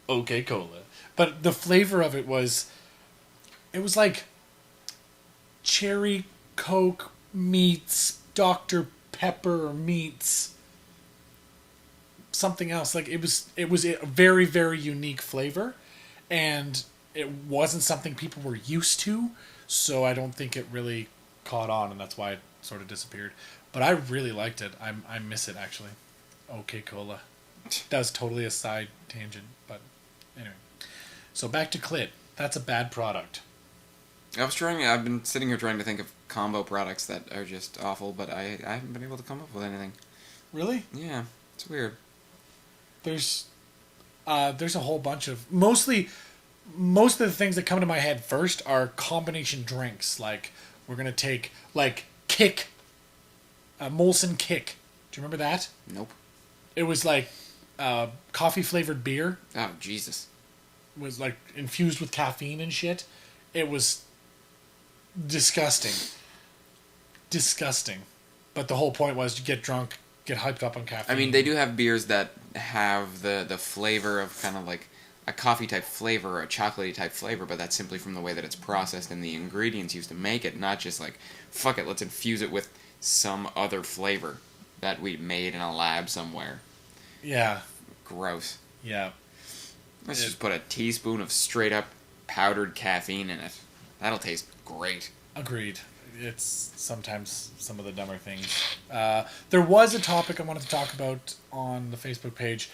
OK Cola." But the flavor of it was like cherry Coke meets Dr. Pepper meets something else. Like it was a very, very unique flavor, and it wasn't something people were used to, so I don't think it really caught on, and that's why it sort of disappeared. But I really liked it. I miss it actually. OK Cola. That was totally a side tangent, but anyway. So back to Clit. That's a bad product. I've been sitting here trying to think of combo products that are just awful, but I haven't been able to come up with anything. Really? Yeah, it's weird. There's a whole bunch of most of the things that come to my head first are combination drinks. Like we're gonna take like Kick Molson Kick. Do you remember that? Nope. It was like coffee flavored beer. Oh, Jesus. It was like infused with caffeine and shit. It was disgusting. Disgusting. But the whole point was to get drunk, get hyped up on caffeine. I mean, they do have beers that have the flavor of kind of like a coffee type flavor or a chocolatey type flavor, but that's simply from the way that it's processed and the ingredients used to make it, not just like, fuck it, let's infuse it with some other flavor that we made in a lab somewhere. Yeah. Gross. Yeah. Let's just put a teaspoon of straight up powdered caffeine in it. That'll taste great. Agreed. It's sometimes some of the dumber things. There was a topic I wanted to talk about on the Facebook page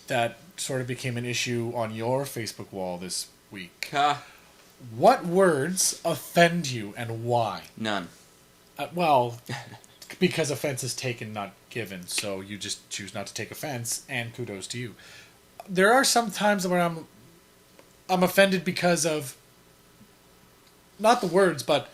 that sort of became an issue on your Facebook wall this week. What words offend you and why? None. Well, because offense is taken, not given, so you just choose not to take offense, and kudos to you. There are some times where I'm offended because of not the words, but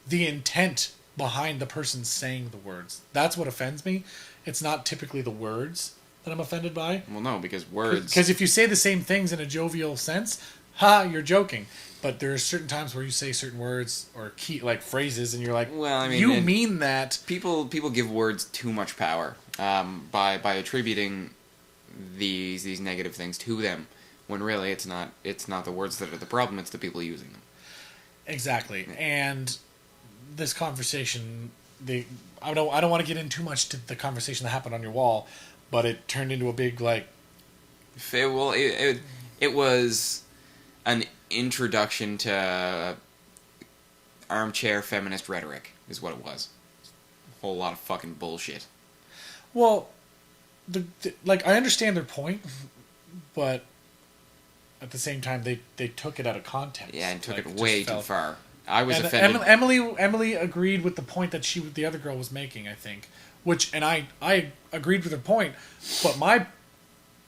the intent behind the person saying the words. That's what offends me. It's not typically the words that I'm offended by. Well, no, because words... Because if you say the same things in a jovial sense, you're joking. But there are certain times where you say certain words or key like phrases, and you're like, well, I mean, you mean that. People give words too much power by attributing these negative things to them, when really it's not the words that are the problem, it's the people using them. Exactly. And this conversation, I don't want to get in too much to the conversation that happened on your wall, but it turned into a big like. Well, it was an introduction to armchair feminist rhetoric, is what it was. A whole lot of fucking bullshit. Well, like I understand their point, but at the same time they took it out of context. Yeah, and took like, it way too far. I was and offended. Emily agreed with the point that the other girl was making, I think. And I agreed with her point, but my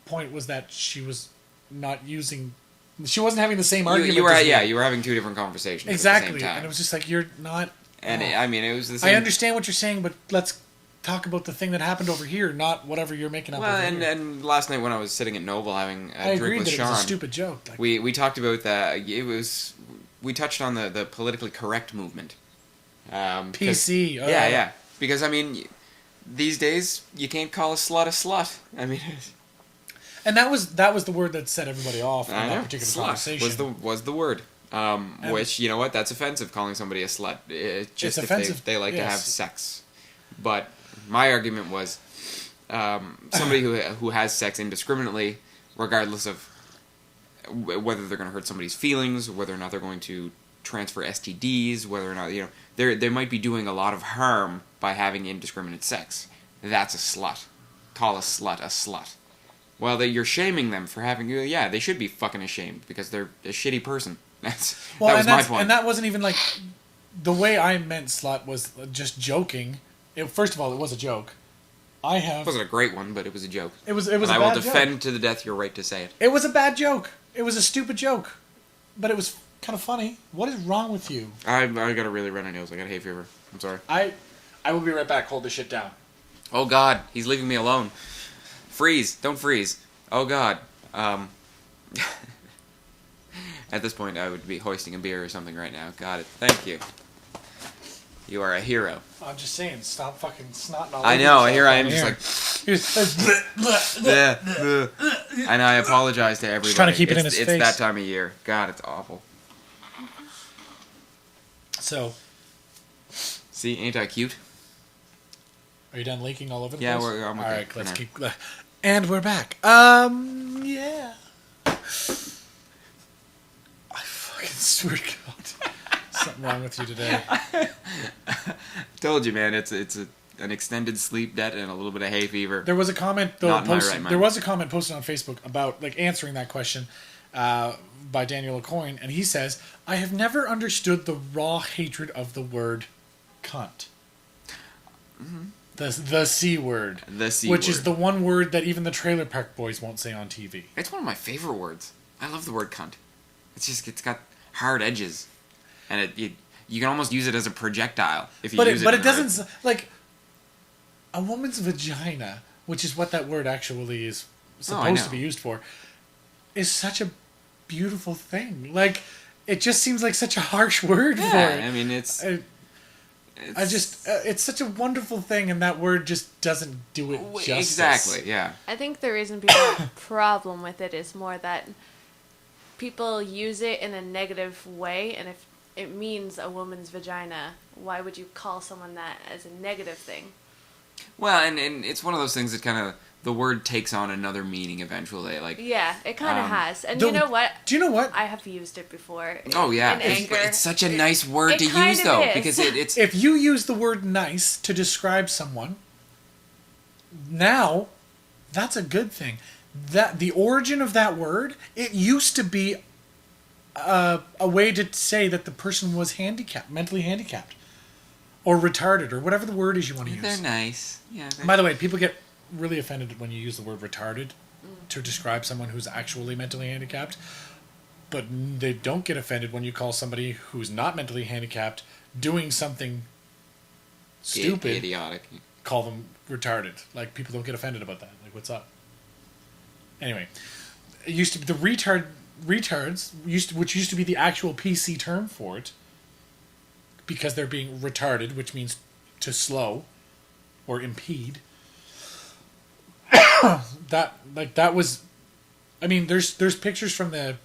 point was that she was not using. She wasn't having the same argument. You were having two different conversations. Exactly, at the same time. and it was just like you're not. And it was the same. I understand what you're saying, but let's talk about the thing that happened over here, not whatever you're making up. Well, over here. and last night when I was sitting at Noble having a drink with Sean, it was a stupid joke. Like, we talked about that. We touched on the politically correct movement. PC. Yeah. Because I mean, these days you can't call a slut. I mean. And that was the word that set everybody off in that particular conversation. Was the word. Which, you know what, that's offensive, calling somebody a slut. Just if offensive. they like to have sex. But my argument was somebody who has sex indiscriminately, regardless of whether they're going to hurt somebody's feelings, whether or not they're going to transfer STDs, whether or not, they might be doing a lot of harm by having indiscriminate sex. That's a slut. Call a slut a slut. Well, you're shaming them for having... Yeah, they should be fucking ashamed, because they're a shitty person. That was my point. And that wasn't even like... The way I meant slut was just joking. First of all, it was a joke. It wasn't a great one, but it was a joke. It was a bad joke. I will defend to the death your right to say it. It was a bad joke. It was a stupid joke. But it was kind of funny. What is wrong with you? I gotta really run a nose. I got a hay fever. I'm sorry. I will be right back. Hold this shit down. Oh, God. He's leaving me alone. Freeze. Don't freeze. Oh, God. At this point, I would be hoisting a beer or something right now. Got it. Thank you. You are a hero. I'm just saying, stop fucking snotting all I over know. yourself Here I am down just like... And I apologize to everybody. Just trying to keep it in his face. It's that time of year. God, it's awful. So... See, ain't I cute? Are you done leaking all over the place? Yeah, I'm okay. All right, let's keep... And we're back. Yeah. I fucking swear to God. Something wrong with you today. Told you, man. It's an extended sleep debt and a little bit of hay fever. There was a comment though posted. There was a comment posted on Facebook about like answering that question by Daniel Aucoin, and he says, "I have never understood the raw hatred of the word cunt." Mm-hmm. The C word. The C word. Which word. is the one word that even the Trailer Park Boys won't say on TV. It's one of my favorite words. I love the word cunt. It's got hard edges. And you can almost use it as a projectile if you use it. But it doesn't, like, a woman's vagina, which is what that word actually is I supposed to know. be used for, is such a beautiful thing. Like, it just seems like such a harsh word for Yeah, it. I mean, it's It's such a wonderful thing, and that word just doesn't do it justice. exactly, yeah. I think the reason people have a problem with it is more that people use it in a negative way, and if it means a woman's vagina, why would you call someone that as a negative thing? Well, and it's one of those things that kind of, the word takes on another meaning eventually. Like, Yeah, it kind of has. And The- you know what? Do you know what? I have used it before. oh yeah, In anger. it's such a nice word it to kind use of though, is. because it's If you use the word nice to describe someone, now that's a good thing. That the origin of that word, it used to be a way to say that the person was handicapped, mentally handicapped, or retarded, or whatever the word is you want to use. they're nice. Yeah. By the way, people get really offended when you use the word retarded to describe someone who's actually mentally handicapped, but they don't get offended when you call somebody who's not mentally handicapped doing something stupid, idiotic. call them retarded. Like, people don't get offended about that. Like, what's up? Anyway, it used to be the retards which used to be the actual PC term for it, because they're being retarded, which means to slow or impede. that was, I mean, there's pictures from the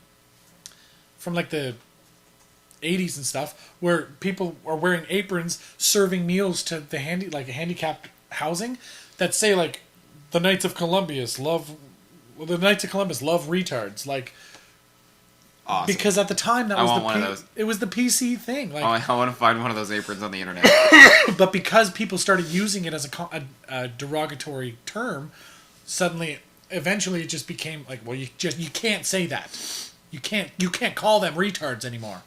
80s and stuff where people are wearing aprons serving meals to the handicapped housing that say, like, the Knights of Columbus love retards, like, Awesome. because at the time that I was want one of those. it was the PC thing, like, I want to find one of those aprons on the internet. but because people started using it as a derogatory term, suddenly, eventually, it just became like, well, you can't say that. You can't call them retards anymore.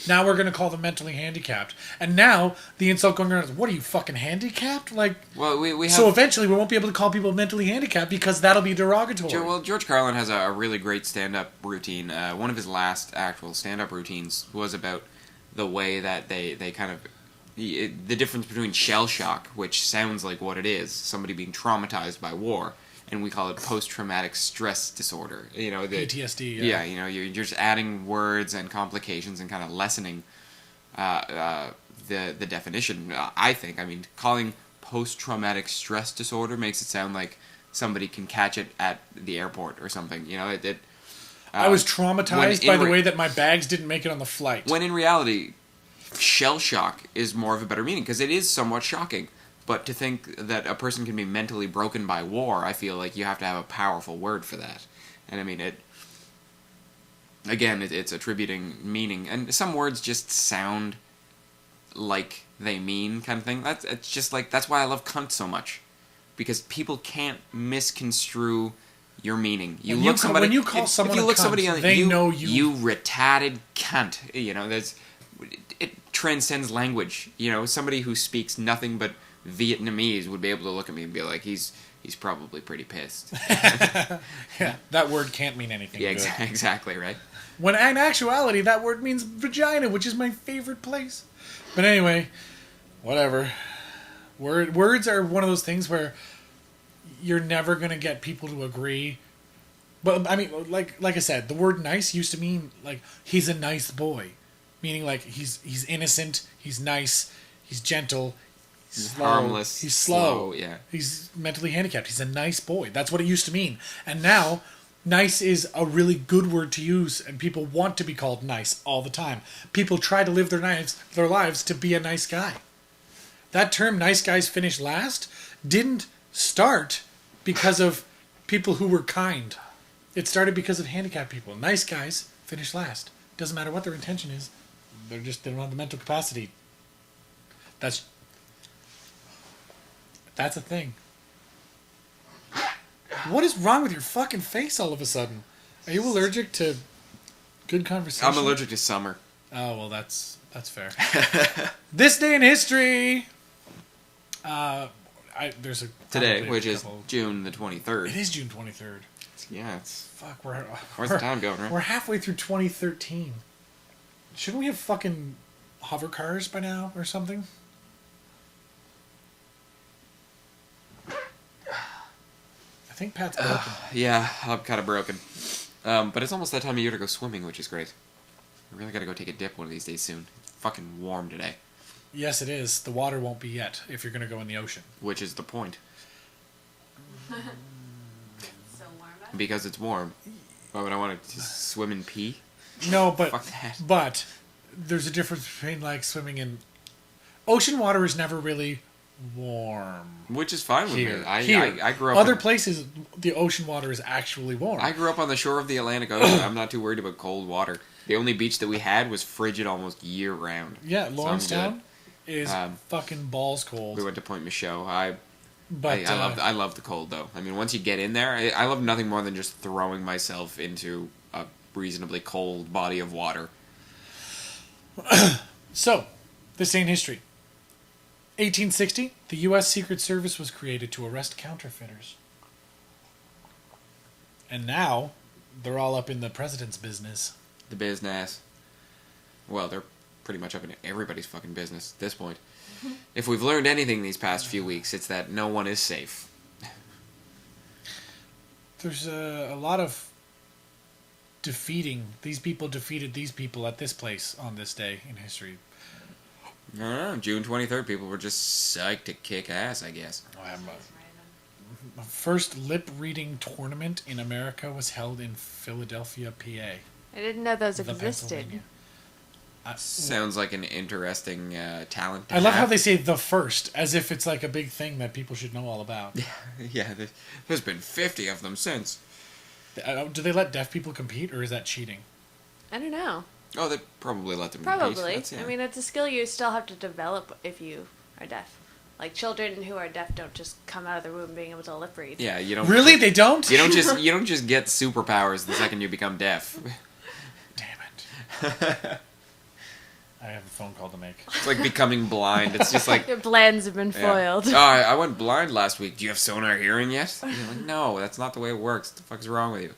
Now we're going to call them mentally handicapped. And now the insult going around is, what are you, fucking handicapped? Like, Well, we have. so eventually we won't be able to call people mentally handicapped because that'll be derogatory. George Carlin has a really great stand-up routine. One of his last actual stand-up routines was about the way that they kind of the difference between shell shock, which sounds like what it is, somebody being traumatized by war, and we call it post-traumatic stress disorder. You know, PTSD. Yeah, you know, you're just adding words and complications and kind of lessening the definition. I think. I mean, calling post-traumatic stress disorder makes it sound like somebody can catch it at the airport or something. You know, I was traumatized by the way way that my bags didn't make it on the flight. when in reality, shell shock is more of a better meaning, because it is somewhat shocking. But to think that a person can be mentally broken by war, I feel like you have to have a powerful word for that. And I mean, it's attributing meaning. And some words just sound like they mean, kind of thing. It's just like, that's why I love cunt so much. Because people can't misconstrue your meaning. When you call someone a cunt, they know you. You retarded cunt. You know, it transcends language. You know, somebody who speaks nothing but Vietnamese would be able to look at me and be like, he's probably pretty pissed. Yeah, that word can't mean anything. Yeah, good. exactly, right? When in actuality, that word means vagina, which is my favorite place. But anyway, whatever. Words are one of those things where you're never going to get people to agree. But, I mean, like I said, the word nice used to mean, like, he's a nice boy. Meaning, like, he's innocent, he's nice, he's gentle, he's slow, harmless, he's slow, yeah. He's mentally handicapped, he's a nice boy. That's what it used to mean. And now, nice is a really good word to use, and people want to be called nice all the time. People try to live their lives to be a nice guy. That term, nice guys finish last, didn't start because of people who were kind. It started because of handicapped people. Nice guys finish last. Doesn't matter what their intention is. They don't have the mental capacity. That's a thing. What is wrong with your fucking face all of a sudden? Are you allergic to good conversation? I'm allergic to summer. Oh, well, that's fair. This day in history. There's a Today, which is couple- June the 23rd. It is June 23rd. Yeah, it's... Fuck, Where's the time going, right? We're halfway through 2013. Shouldn't we have fucking hover cars by now or something? think Pat's broken. Yeah, I'm kind of broken. But it's almost that time of year to go swimming, which is great. I really got to go take a dip one of these days soon. It's fucking warm today. Yes, it is. The water won't be yet if you're going to go in the ocean. Which is the point. So warm out. Because it's warm. Why would I want to swim and pee? No, but Fuck that. but there's a difference between like swimming in ocean water is never really warm. Which is fine with Here, me. I grew up Other places, the ocean water is actually warm. I grew up on the shore of the Atlantic Ocean. I'm not too worried about cold water. The only beach that we had was frigid almost year round. Yeah, So I'm Lawrencetown good. is fucking balls cold. We went to Point Michaud. But I love the cold though. I mean, once you get in there, I love nothing more than just throwing myself into a reasonably cold body of water. So, this ain't history. 1860, the U.S. Secret Service was created to arrest counterfeiters. And now, they're all up in the president's business. The business. Well, they're pretty much up in everybody's fucking business at this point. If we've learned anything these past few weeks, it's that no one is safe. There's a lot of defeating. These people defeated these people at this place on this day in history. I don't know. June 23rd, people were just psyched to kick ass, I guess. The first lip reading tournament in America was held in Philadelphia, PA. I didn't know those The existed. Pennsylvania. Sounds like an interesting talent to I love have. how they say the first, as if it's like a big thing that people should know all about. Yeah, there's been 50 of them since. Do they let deaf people compete, or is that cheating? I don't know. Oh, they probably let them compete. Probably. That's- yeah. I mean, it's a skill you still have to develop if you are deaf. Like, children who are deaf don't just come out of the womb being able to lip read. Yeah, you don't. Really? They don't? You don't just get superpowers the second you become deaf. Damn it. I have a phone call to make. It's like becoming blind. It's just like Your plans have been yeah. foiled. Oh, I went blind last week. Do you have sonar hearing yet? And you're like, no, that's not the way it works. What the fuck's wrong with you?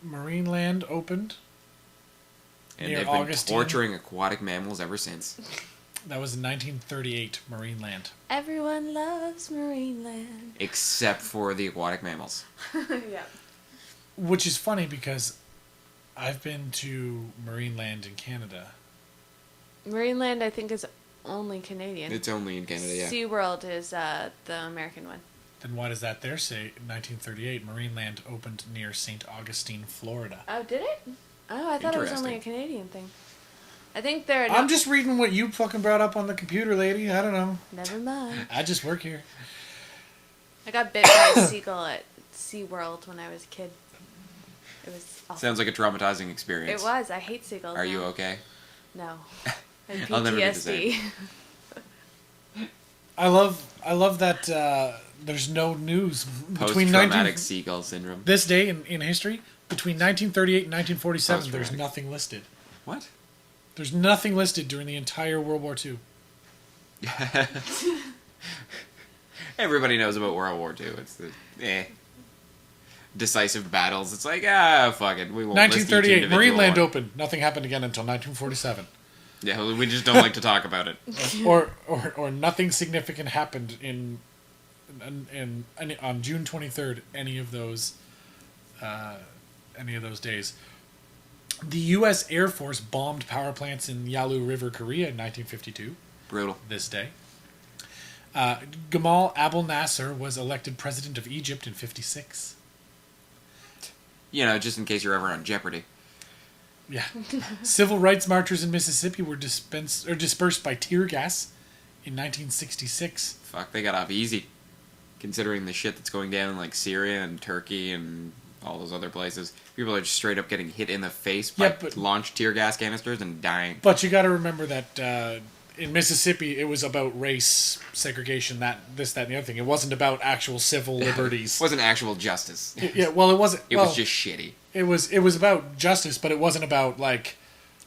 Marineland opened. And Near they've been Augustine. torturing aquatic mammals ever since. That was in 1938, Marineland. Everyone loves Marineland. Except for the aquatic mammals. Yeah. Which is funny because I've been to Marineland in Canada. Marineland, I think, is only Canadian. It's only in Canada, yeah. SeaWorld is the American one. Then why does that there say 1938 Marineland opened near St. Augustine, Florida? Oh, did it? Oh, I thought it was only a Canadian thing. I think they're... I'm just reading what you fucking brought up on the computer, lady. I don't know. Never mind. I just work here. I got bit by a seagull at SeaWorld when I was a kid. It was awful. Sounds like a traumatizing experience. It was. I hate seagulls. Are you now. okay? No. And I'll never be the PTSD. I love that there's no news between Post-traumatic seagull syndrome. this day in history. Between 1938 and 1947, there's Post-traumatic. nothing listed. What? There's nothing listed during the entire World War II. Everybody knows about World War II. It's the decisive battles. It's like, fuck it. We won't list each 1938, individual Marineland one. opened. Nothing happened again until 1947. Yeah, we just don't like to talk about it. or nothing significant happened in on June 23rd. Any of those days. The U.S. Air Force bombed power plants in Yalu River, Korea in 1952. Brutal. This day. Gamal Abdel Nasser was elected president of Egypt in 1956. You know, just in case you're ever on Jeopardy. Yeah. Civil rights marchers in Mississippi were dispersed by tear gas in 1966. Fuck, they got off easy. Considering the shit that's going down in like Syria and Turkey and all those other places. People are just straight up getting hit in the face by launched tear gas canisters and dying. But you got to remember that in Mississippi, it was about race segregation, this, that, and the other thing. It wasn't about actual civil liberties. It wasn't actual justice. Yeah, well, it wasn't. It was just shitty. It was about justice, but it wasn't about like.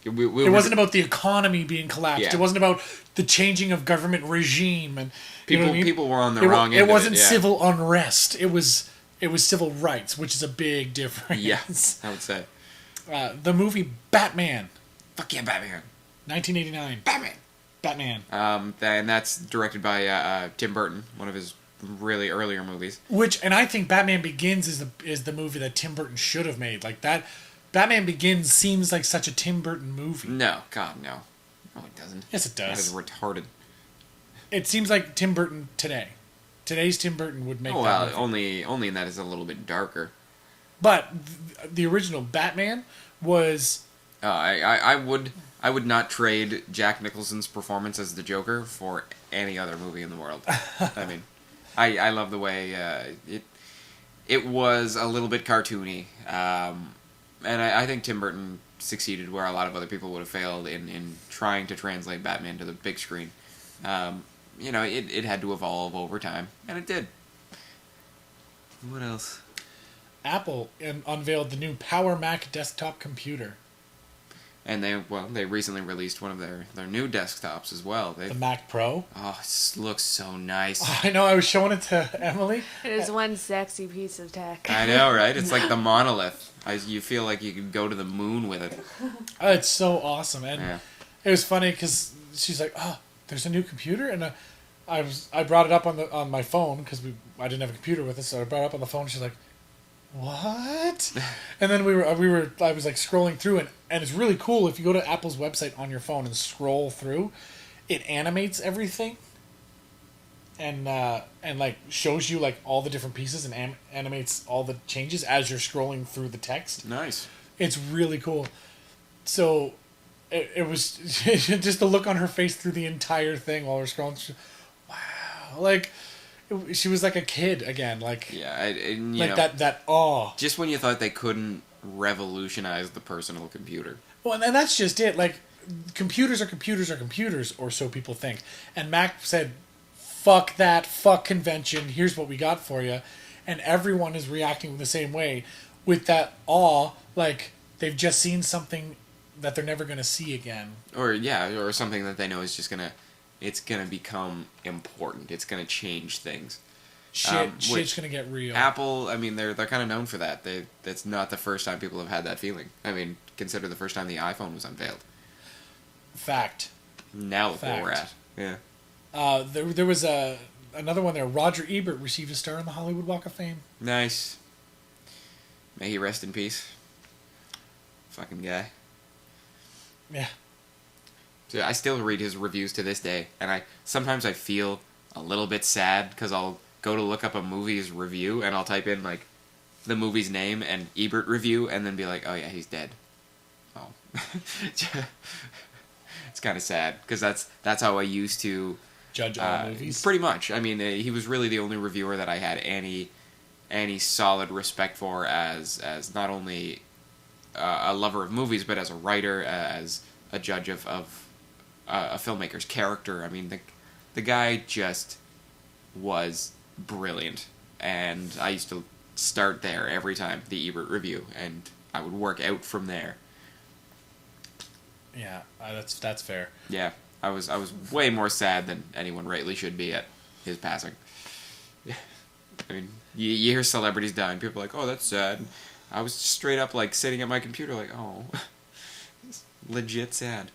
It wasn't about the economy being collapsed. Yeah. It wasn't about the changing of government regime and people were on the wrong end. It wasn't of it, yeah. civil unrest. It was civil rights, which is a big difference. Yeah, I would say. The movie Batman, Fuck yeah, Batman. 1989. Batman. Batman. And that's directed by Tim Burton, one of his really earlier movies. And I think Batman Begins is the movie that Tim Burton should have made. Like that, Batman Begins seems like such a Tim Burton movie. No, God, no. No, it doesn't. Yes, it does. That is retarded. It seems like Tim Burton today. Today's Tim Burton would make that movie. Only in that it's a little bit darker. But the original Batman was... I would not trade Jack Nicholson's performance as the Joker for any other movie in the world. I mean, I love the way it was a little bit cartoony, and I think Tim Burton succeeded where a lot of other people would have failed in trying to translate Batman to the big screen. It had to evolve over time, and it did. What else? Apple unveiled the new Power Mac desktop computer. And they recently released one of their new desktops as well. The Mac Pro? Oh, it looks so nice. I know, I was showing it to Emily. It is one sexy piece of tech. I know, right? It's like the monolith. You feel like you could go to the moon with it. Oh, it's so awesome. And It was funny because she's like, oh, there's a new computer? And I brought it up on my phone because I didn't have a computer with us, so I brought it up on the phone. She's like, what? And then I was like scrolling through, and it's really cool if you go to Apple's website on your phone and scroll through, it animates everything and like shows you like all the different pieces and animates all the changes as you're scrolling through the text. Nice. It's really cool. So it was just the look on her face through the entire thing while we're scrolling through. Wow. Like she was like a kid again, like that awe. Just when you thought they couldn't revolutionize the personal computer. Well, and that's just it. Like computers are computers, or so people think. And Mac said, "Fuck that, fuck convention. Here's what we got for you," and everyone is reacting the same way, with that awe, like they've just seen something that they're never going to see again. Or something that they know is just gonna. It's going to become important. It's going to change things. Shit's going to get real. Apple, I mean, they're kind of known for that. That's not the first time people have had that feeling. I mean, consider the first time the iPhone was unveiled. Fact. Now look where we're at. Yeah. There was another one there. Roger Ebert received a star on the Hollywood Walk of Fame. Nice. May he rest in peace. Fucking guy. Yeah. So I still read his reviews to this day, and sometimes I feel a little bit sad because I'll go to look up a movie's review and I'll type in like the movie's name and Ebert review and then be like, oh yeah, he's dead. Oh, it's kind of sad because that's how I used to judge all movies. Pretty much. I mean, he was really the only reviewer that I had any solid respect for as not only a lover of movies but as a writer, as a judge of a filmmaker's character. I mean, the guy just was brilliant, and I used to start there every time, the Ebert review, and I would work out from there. Yeah, that's fair. Yeah, I was way more sad than anyone rightly should be at his passing. I mean, you hear celebrities dying, people are like, oh, that's sad. I was straight up like sitting at my computer like, oh, it's legit sad.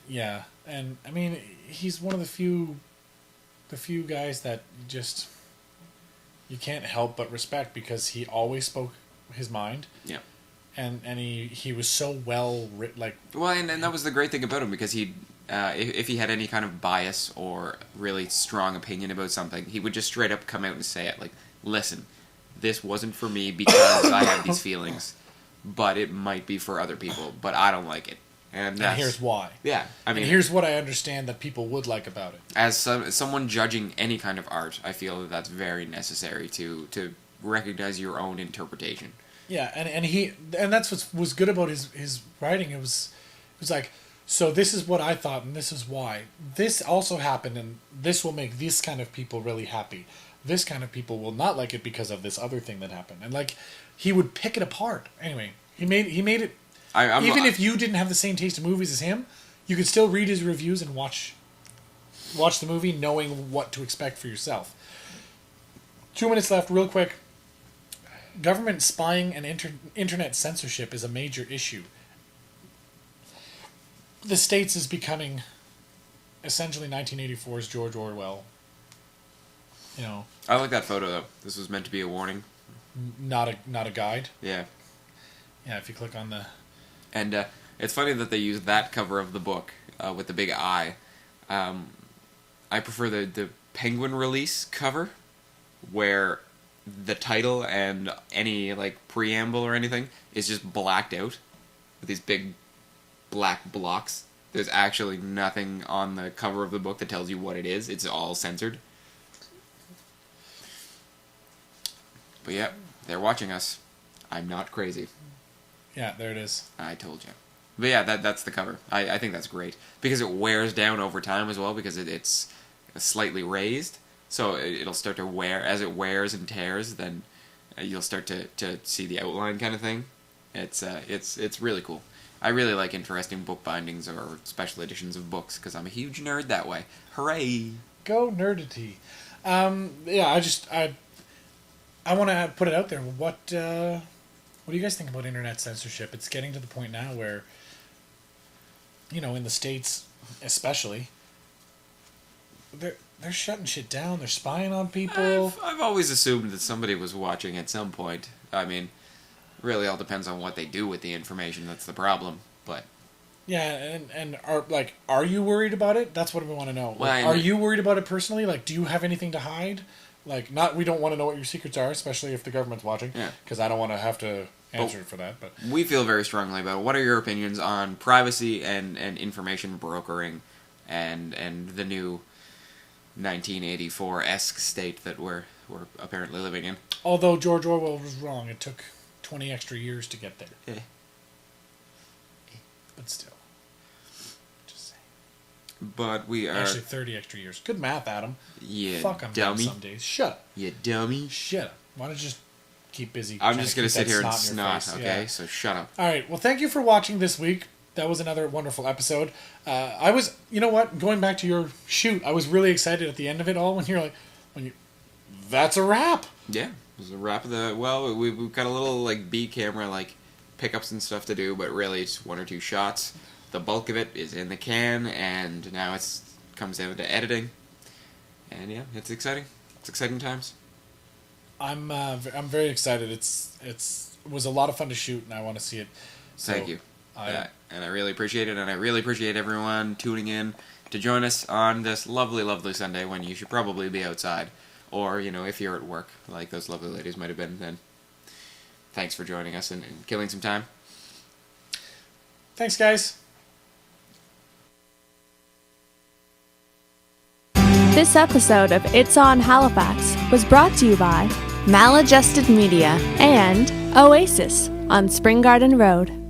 Yeah, and I mean, he's one of the few guys that just you can't help but respect because he always spoke his mind. Yeah. And he was so well written, like. Well, and that was the great thing about him because he, if he had any kind of bias or really strong opinion about something, he would just straight up come out and say it. Like, listen, this wasn't for me because I have these feelings, but it might be for other people, but I don't like it. And here's why. Yeah, I mean, and here's what I understand that people would like about it. As someone judging any kind of art, I feel that that's very necessary to recognize your own interpretation. Yeah, and that's what was good about his writing. It was like, so this is what I thought, and this is why. This also happened, and this will make this kind of people really happy. This kind of people will not like it because of this other thing that happened. And like, he would pick it apart. Anyway, he made it. Even if you didn't have the same taste in movies as him, you could still read his reviews and watch the movie knowing what to expect for yourself. 2 minutes left, real quick. Government spying and internet censorship is a major issue. The States is becoming essentially 1984's George Orwell. You know, I like that photo though. This was meant to be a warning. not a guide. Yeah. Yeah, if you click on the... And it's funny that they used that cover of the book with the big eye. I prefer the Penguin release cover, where the title and any like preamble or anything is just blacked out with these big black blocks. There's actually nothing on the cover of the book that tells you what it is. It's all censored. But yeah, they're watching us. I'm not crazy. Yeah, there it is. I told you. But yeah, that's the cover. I think that's great. Because it wears down over time as well, because it's slightly raised. So it'll start to wear. As it wears and tears, then you'll start to see the outline kind of thing. It's really cool. I really like interesting book bindings or special editions of books, because I'm a huge nerd that way. Hooray! Go nerdity. Yeah, I want to put it out there. What do you guys think about internet censorship? It's getting to the point now where, you know, in the States especially, they're shutting shit down. They're spying on people. I've always assumed that somebody was watching at some point. I mean, really all depends on what they do with the information. That's the problem. But yeah, and are you worried about it? That's what we want to know. Well, are you worried about it personally? Like, do you have anything to hide? Like, we don't want to know what your secrets are, especially if the government's watching. Yeah. Because I don't want to have to answer for that. But we feel very strongly about it. What are your opinions on privacy and information brokering and the new 1984-esque state that we're apparently living in? Although George Orwell was wrong, it took 20 extra years to get there. Yeah. But still. Just saying. But we are... Actually, 30 extra years. Good math, Adam. Yeah, Fuck, I'm dummy. dumb some days. Shut up. You dummy. Shut up. Why don't you just keep busy? I'm just going to sit here and snot, snot, okay? So shut up. All right. Well, thank you for watching this week. That was another wonderful episode. You know what? Going back to your shoot, I was really excited at the end of it all when you're like, that's a wrap. Yeah, it was a wrap of the... Well, we've got a little, like, B camera, like, pickups and stuff to do, but really it's one or two shots. The bulk of it is in the can, and now comes down to editing. And yeah, it's exciting. It's exciting times. I'm very excited. It was a lot of fun to shoot, and I want to see it. So Thank you. And I really appreciate it, and I really appreciate everyone tuning in to join us on this lovely, lovely Sunday when you should probably be outside. Or, you know, if you're at work, like those lovely ladies might have been, then thanks for joining us and killing some time. Thanks, guys. This episode of It's on Halifax was brought to you by Maladjusted Media and Oasis on Spring Garden Road.